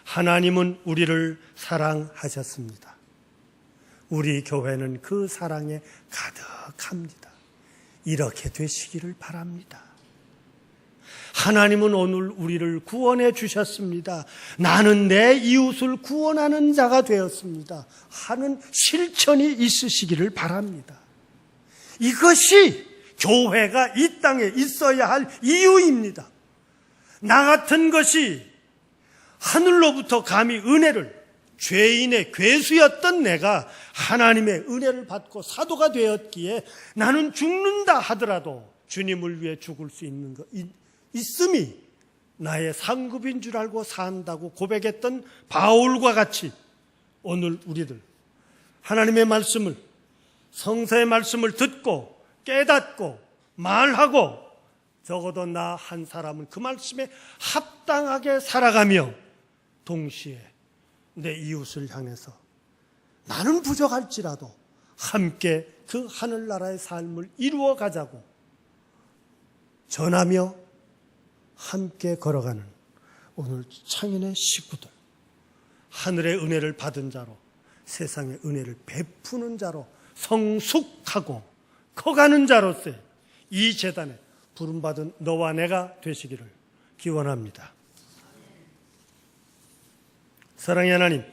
Speaker 1: 하나님은 우리를 사랑하셨습니다. 우리 교회는 그 사랑에 가득합니다. 이렇게 되시기를 바랍니다. 하나님은 오늘 우리를 구원해 주셨습니다. 나는 내 이웃을 구원하는 자가 되었습니다. 하는 실천이 있으시기를 바랍니다. 이것이 교회가 이 땅에 있어야 할 이유입니다. 나 같은 것이 하늘로부터 감히 은혜를, 죄인의 괴수였던 내가 하나님의 은혜를 받고 사도가 되었기에 나는 죽는다 하더라도 주님을 위해 죽을 수 있는 것 있음이 나의 상급인 줄 알고 산다고 고백했던 바울과 같이 오늘 우리들 하나님의 말씀을, 성서의 말씀을 듣고 깨닫고 말하고 적어도 나 한 사람은 그 말씀에 합당하게 살아가며 동시에 내 이웃을 향해서 나는 부족할지라도 함께 그 하늘나라의 삶을 이루어 가자고 전하며 함께 걸어가는 오늘 창인의 식구들, 하늘의 은혜를 받은 자로 세상의 은혜를 베푸는 자로 성숙하고 커가는 자로서의 이 제단에 부름받은 너와 내가 되시기를 기원합니다. 사랑의 하나님,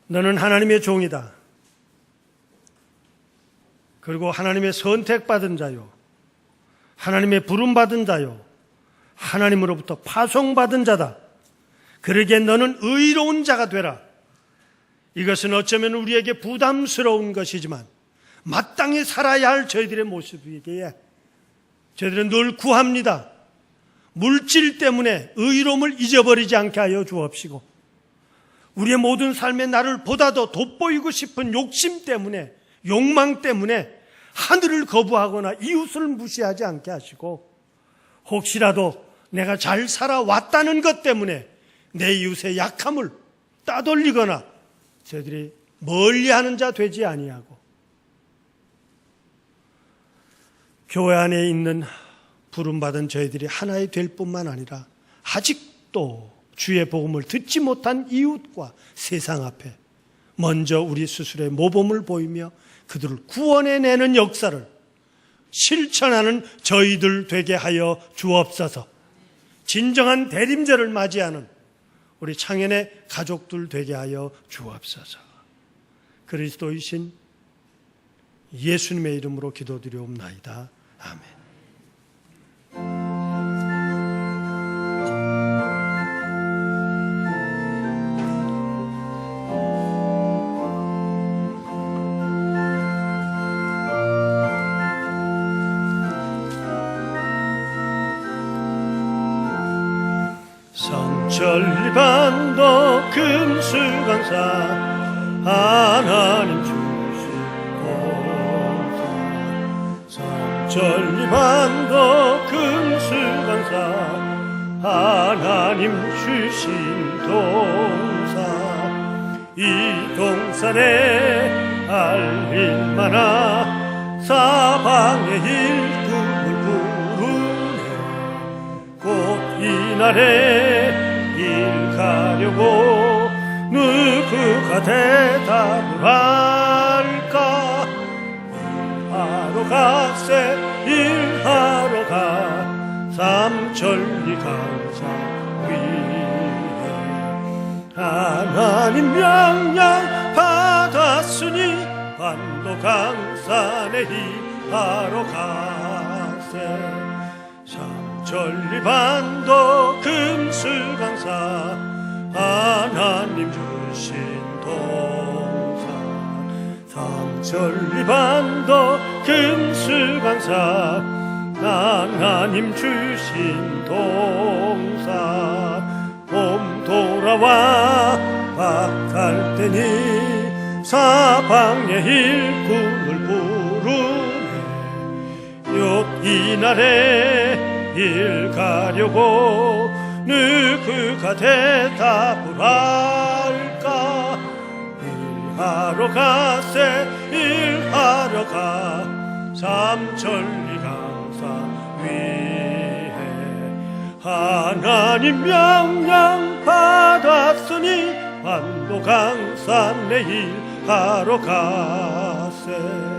Speaker 1: 너는 하나님의 종이다. 그리고 하나님의 선택받은 자요, 하나님의 부름받은 자요, 하나님으로부터 파송받은 자다. 그러기에 너는 의로운 자가 되라. 이것은 어쩌면 우리에게 부담스러운 것이지만 마땅히 살아야 할 저희들의 모습이기에 저희들은 늘 구합니다. 물질 때문에 의로움을 잊어버리지 않게 하여 주옵시고 우리의 모든 삶에 나를 보다 더 돋보이고 싶은 욕심 때문에 욕망 때문에 하늘을 거부하거나 이웃을 무시하지 않게 하시고, 혹시라도 내가 잘 살아왔다는 것 때문에 내 이웃의 약함을 따돌리거나 저희들이 멀리하는 자 되지 아니하고, 교회 안에 있는 부름받은 저희들이 하나의 될 뿐만 아니라 아직도 주의 복음을 듣지 못한 이웃과 세상 앞에 먼저 우리 스스로의 모범을 보이며 그들을 구원해내는 역사를 실천하는 저희들 되게 하여 주옵소서. 진정한 대림절을 맞이하는 우리 창현의 가족들 되게 하여 주옵소서. 그리스도이신 예수님의 이름으로 기도드리옵나이다. 아멘. 천리반도 금수강사 하나님 주신 동산, 성천리반도 금수강사 하나님 주신 동산, 이 동산에 알릴 만한 사방의 일꾼을 부르네. 곧 이날에 일 가려고 누구가 대답을 할까? 일하러 가세 일하러 가 삼천리 강사 위에 하나님 명령 받았으니 반도 강산에 일하러 가세. 천리반도 금수강사 하나님 주신 동산, 삼천리반도 금수강사 하나님 주신 동산, 봄 돌아와 박할 때니 사방의 일꾼을 부르네. 요 이날에 일 가려고 누구가 대답을 할까? 일하러 가세 일하러 가 삼천리 강산 위에 하나님 명령 받았으니 반도 강산에 일하러 가세.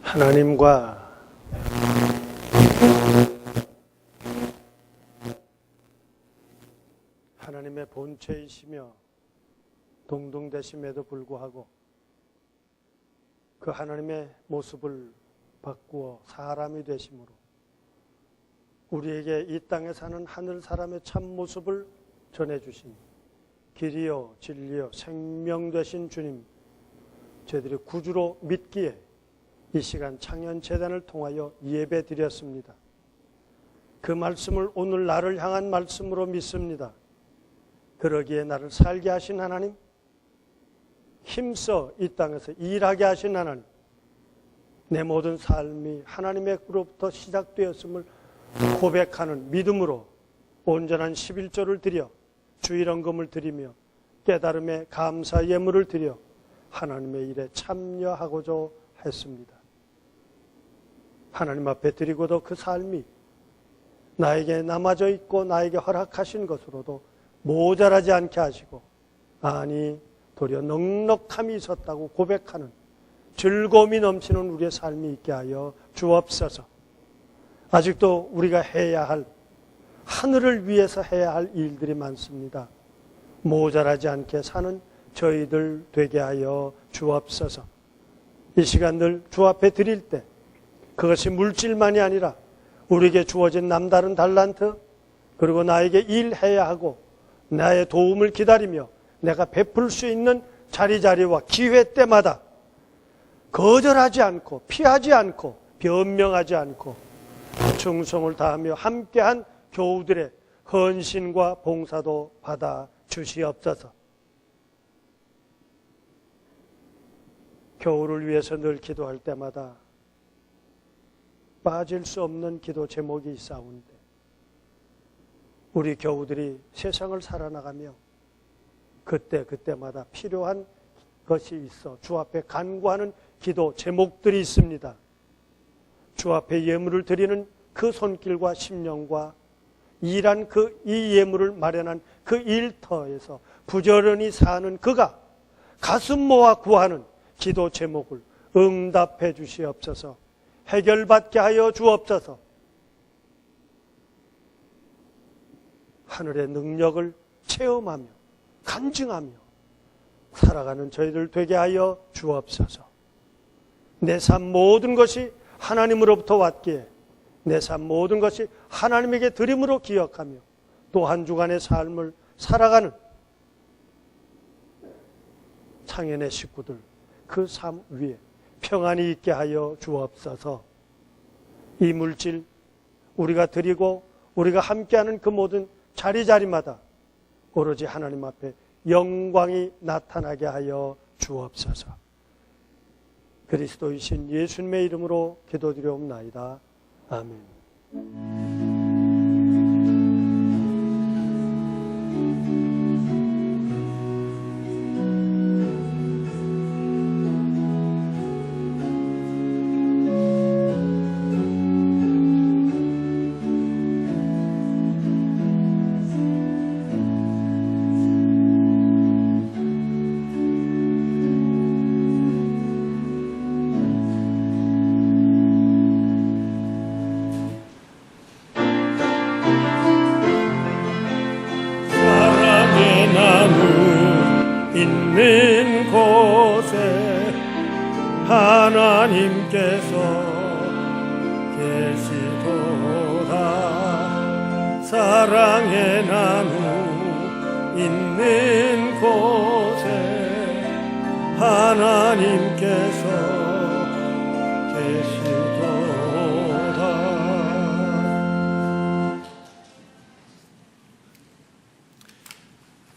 Speaker 1: 하나님과 하나님의 본체이시며 동등되심에도 불구하고 그 하나님의 모습을 바꾸어 사람이 되심으로 우리에게 이 땅에 사는 하늘 사람의 참 모습을 전해주신 길이요 진리요 생명 되신 주님, 저희들이 구주로 믿기에 이 시간 창현재단을 통하여 예배 드렸습니다. 그 말씀을 오늘 나를 향한 말씀으로 믿습니다. 그러기에 나를 살게 하신 하나님, 힘써 이 땅에서 일하게 하신 하나님, 내 모든 삶이 하나님의로부터 시작되었음을 고백하는 믿음으로 온전한 11조를 드려 주일헌금을 드리며 깨달음의 감사 예물을 드려 하나님의 일에 참여하고자 했습니다. 하나님 앞에 드리고도 그 삶이 나에게 남아져 있고 나에게 허락하신 것으로도 모자라지 않게 하시고, 아니 도리어 넉넉함이 있었다고 고백하는 즐거움이 넘치는 우리의 삶이 있게 하여 주옵소서. 아직도 우리가 해야 할, 하늘을 위해서 해야 할 일들이 많습니다. 모자라지 않게 사는 저희들 되게 하여 주옵소서. 이 시간들 주 앞에 드릴 때 그것이 물질만이 아니라 우리에게 주어진 남다른 달란트, 그리고 나에게 일해야 하고 나의 도움을 기다리며 내가 베풀 수 있는 자리자리와 기회 때마다 거절하지 않고 피하지 않고 변명하지 않고 충성을 다하며 함께한 교우들의 헌신과 봉사도 받아 주시옵소서. 교우를 위해서 늘 기도할 때마다 빠질 수 없는 기도 제목이 있사온데, 우리 교우들이 세상을 살아나가며 그때마다 필요한 것이 있어 주 앞에 간구하는 기도 제목들이 있습니다. 주 앞에 예물을 드리는 그 손길과 심령과 일한 이 예물을 마련한 그 일터에서 부지런히 사는 그가 가슴 모아 구하는 기도 제목을 응답해 주시옵소서. 해결받게 하여 주옵소서. 하늘의 능력을 체험하며 간증하며 살아가는 저희들 되게 하여 주옵소서. 내 삶 모든 것이 하나님으로부터 왔기에 내 삶 모든 것이 하나님에게 드림으로 기억하며 또 한 주간의 삶을 살아가는 창현의 식구들, 그 삶 위에 평안이 있게 하여 주옵소서. 이 물질 우리가 드리고 우리가 함께하는 그 모든 자리자리마다 오로지 하나님 앞에 영광이 나타나게 하여 주옵소서. 그리스도이신 예수님의 이름으로 기도드리옵나이다. 아멘. 있는 곳에 하나님께서 계시도다. 사랑의 나무 있는 곳에 하나님께서 계시도다.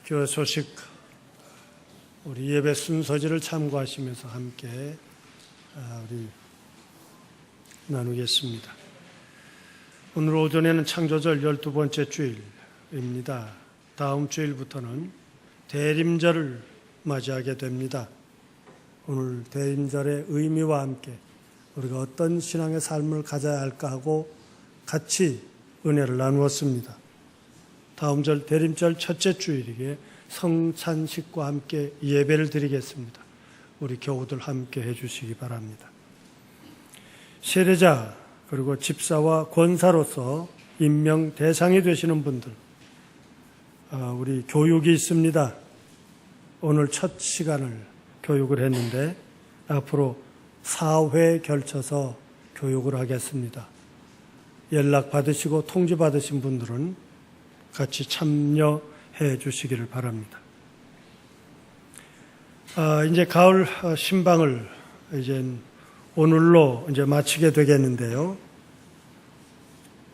Speaker 1: 교회 소식 우리 예배 순서지를 참고하시면서 함께 우리 나누겠습니다. 오늘 오전에는 창조절 12번째 주일입니다. 다음 주일부터는 대림절을 맞이하게 됩니다. 오늘 대림절의 의미와 함께 우리가 어떤 신앙의 삶을 가져야 할까 하고 같이 은혜를 나누었습니다. 다음 절 대림절 첫째 주일이기에 성찬식과 함께 예배를 드리겠습니다. 우리 교우들 함께 해주시기 바랍니다. 세례자 그리고 집사와 권사로서 임명 대상이 되시는 분들, 우리 교육이 있습니다. 오늘 첫 시간을 교육을 했는데 앞으로 4회 걸쳐서 교육을 하겠습니다. 연락 받으시고 통지 받으신 분들은 같이 참여해 주시기를 바랍니다. 이제 가을 신방을 이제 오늘로 이제 마치게 되겠는데요.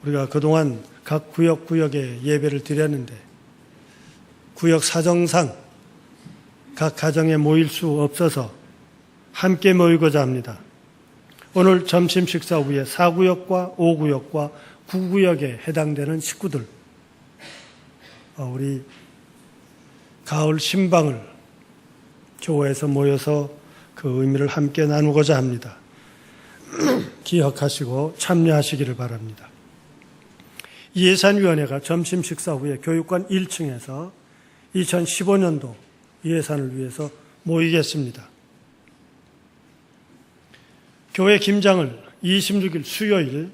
Speaker 1: 우리가 그동안 각 구역에 예배를 드렸는데 구역 사정상 각 가정에 모일 수 없어서 함께 모이고자 합니다. 오늘 점심 식사 후에 4구역과 5구역과 9구역에 해당되는 식구들, 우리 가을 신방을 교회에서 모여서 그 의미를 함께 나누고자 합니다. 기억하시고 참여하시기를 바랍니다. 예산위원회가 점심 식사 후에 교육관 1층에서 2015년도 예산을 위해서 모이겠습니다. 교회 김장을 26일 수요일에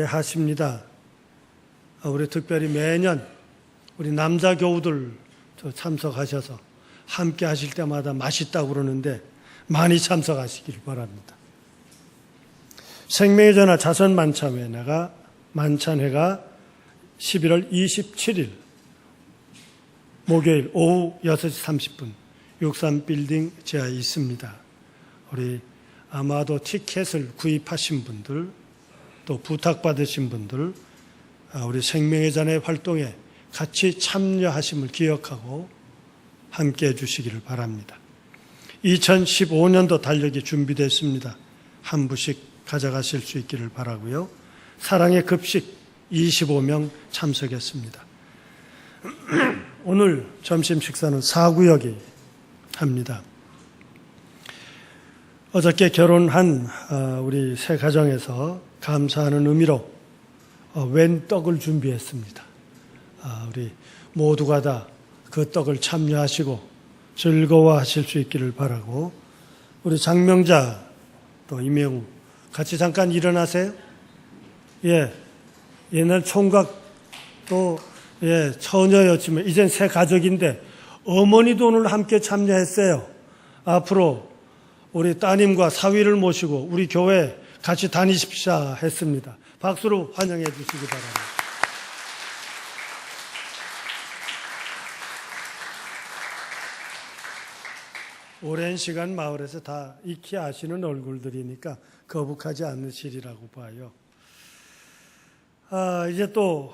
Speaker 1: 하십니다. 우리 특별히 매년 우리 남자 교우들 참석하셔서 함께 하실 때마다 맛있다고 그러는데 많이 참석하시길 바랍니다. 생명의 전화 자선 만찬회가 11월 27일 목요일 오후 6시 30분 63빌딩 지하에 있습니다. 우리 아마도 티켓을 구입하신 분들 또 부탁받으신 분들 우리 생명의 전의 활동에 같이 참여하심을 기억하고 함께해 주시기를 바랍니다. 2015년도 달력이 준비됐습니다. 한 부씩 가져가실 수 있기를 바라고요. 사랑의 급식 25명 참석했습니다. 오늘 점심 식사는 4구역이 합니다. 어저께 결혼한 우리 새 가정에서 감사하는 의미로 웬 떡을 준비했습니다. 우리 모두가 다 그 떡을 참여하시고 즐거워하실 수 있기를 바라고, 우리 장명자 또 이명우 같이 잠깐 일어나세요. 예, 옛날 총각 또 처녀였지만 이젠 새 가족인데 어머니도 오늘 함께 참여했어요. 앞으로 우리 따님과 사위를 모시고 우리 교회 같이 다니십시오 했습니다. 박수로 환영해 주시기 바랍니다. 오랜 시간 마을에서 다 익히 아시는 얼굴들이니까 거북하지 않으시리라고 봐요. 이제 또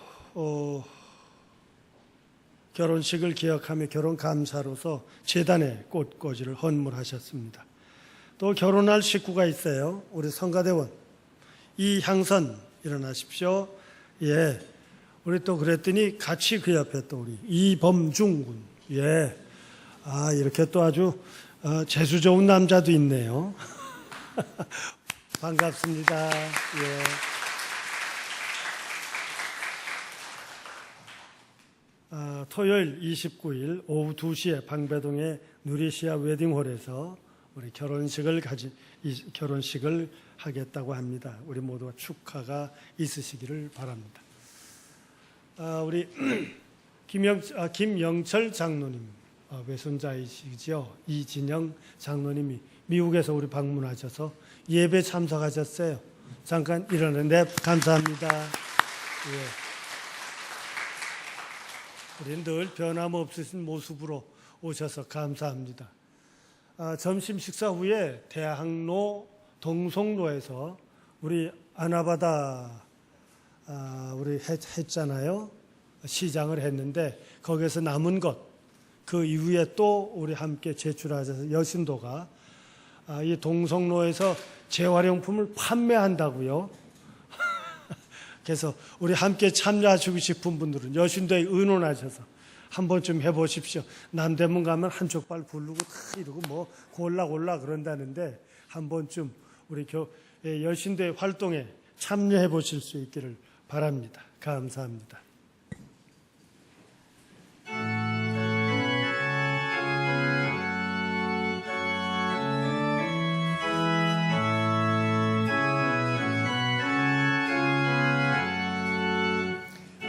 Speaker 1: 결혼식을 기억하며 결혼 감사로서 재단에 꽃꽂이를 헌물하셨습니다. 또 결혼할 식구가 있어요. 우리 성가대원 이향선 일어나십시오. 예, 우리 또 그랬더니 같이 그 옆에 또 우리 이범중 군. 예, 이렇게 또 아주 재수 좋은 남자도 있네요. 반갑습니다. 예. 토요일 29일 오후 2시에 방배동의 누리시아 웨딩홀에서 우리 결혼식을 하겠다고 합니다. 우리 모두가 축하가 있으시기를 바랍니다. 우리 김영철 장로님 외손자이시죠. 이진영 장로님이 미국에서 우리 방문하셔서 예배 참석하셨어요. 잠깐 일어나는데 감사합니다. 예. 우리는 늘 변함없으신 모습으로 오셔서 감사합니다. 점심 식사 후에 대학로 동성로에서 우리 아나바다 우리 했잖아요. 시장을 했는데 거기서 남은 것 그 이후에 또 우리 함께 제출하셔서 여신도가 이 동성로에서 재활용품을 판매한다고요. 그래서 우리 함께 참여하시고 싶은 분들은 여신도에 의논하셔서 한 번쯤 해보십시오. 남대문 가면 한쪽 발 굴르고 이러고 뭐 골라 그런다는데 한 번쯤 우리 여신도의 활동에 참여해 보실 수 있기를 바랍니다. 감사합니다.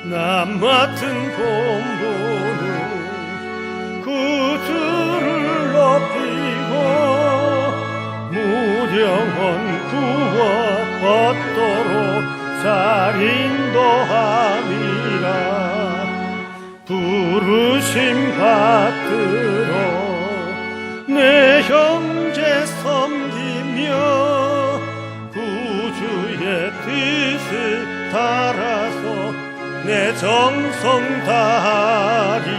Speaker 1: 남 맡은 본부는 구주를 높이고 무령한 구와 받도록 잘 인도함이라. 부르심 받들어 내 형제 섬기며 구주의 뜻을 따라서 내 정성 다하리.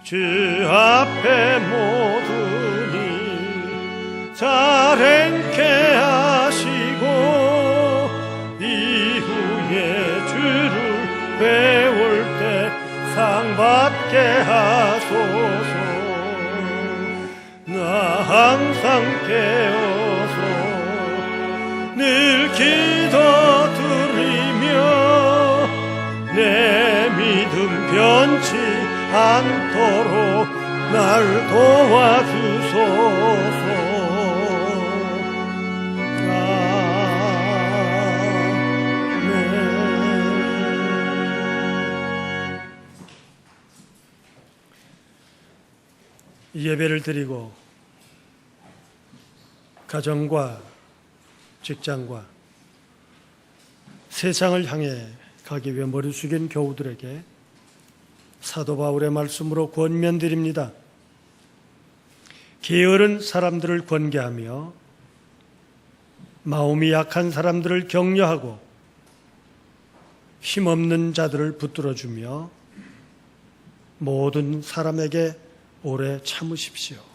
Speaker 1: 주 앞에 모두니 잘 행케 하시고 이후에 주를 배울 때 상 받게 하소서. 항상 깨어서 늘 기도드리며 내 믿음 변치 않도록 날 도와주소서. 예배를 드리고 가정과 직장과 세상을 향해 가기 위해 머리 숙인 교우들에게 사도 바울의 말씀으로 권면드립니다. 게으른 사람들을 권계하며 마음이 약한 사람들을 격려하고 힘없는 자들을 붙들어주며 모든 사람에게 오래 참으십시오.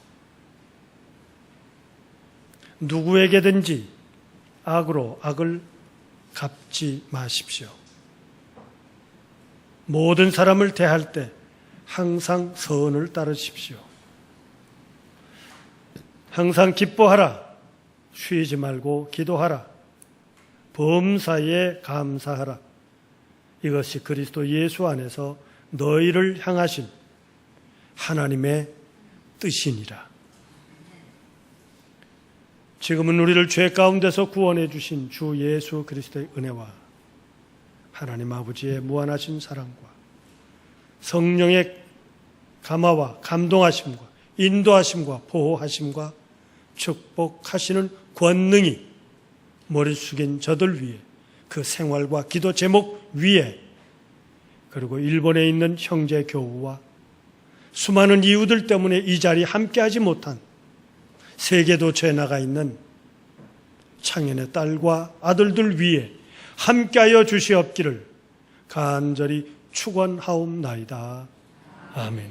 Speaker 1: 누구에게든지 악으로 악을 갚지 마십시오. 모든 사람을 대할 때 항상 선을 따르십시오. 항상 기뻐하라. 쉬지 말고 기도하라. 범사에 감사하라. 이것이 그리스도 예수 안에서 너희를 향하신 하나님의 뜻이니라. 지금은 우리를 죄 가운데서 구원해 주신 주 예수 그리스도의 은혜와 하나님 아버지의 무한하신 사랑과 성령의 감화와 감동하심과 인도하심과 보호하심과 축복하시는 권능이 머리 숙인 저들 위에, 그 생활과 기도 제목 위에, 그리고 일본에 있는 형제 교우와 수많은 이유들 때문에 이 자리에 함께하지 못한 세계 도처에 나가 있는 창현의 딸과 아들들 위에 함께하여 주시옵기를 간절히 축원하옵나이다. 아멘.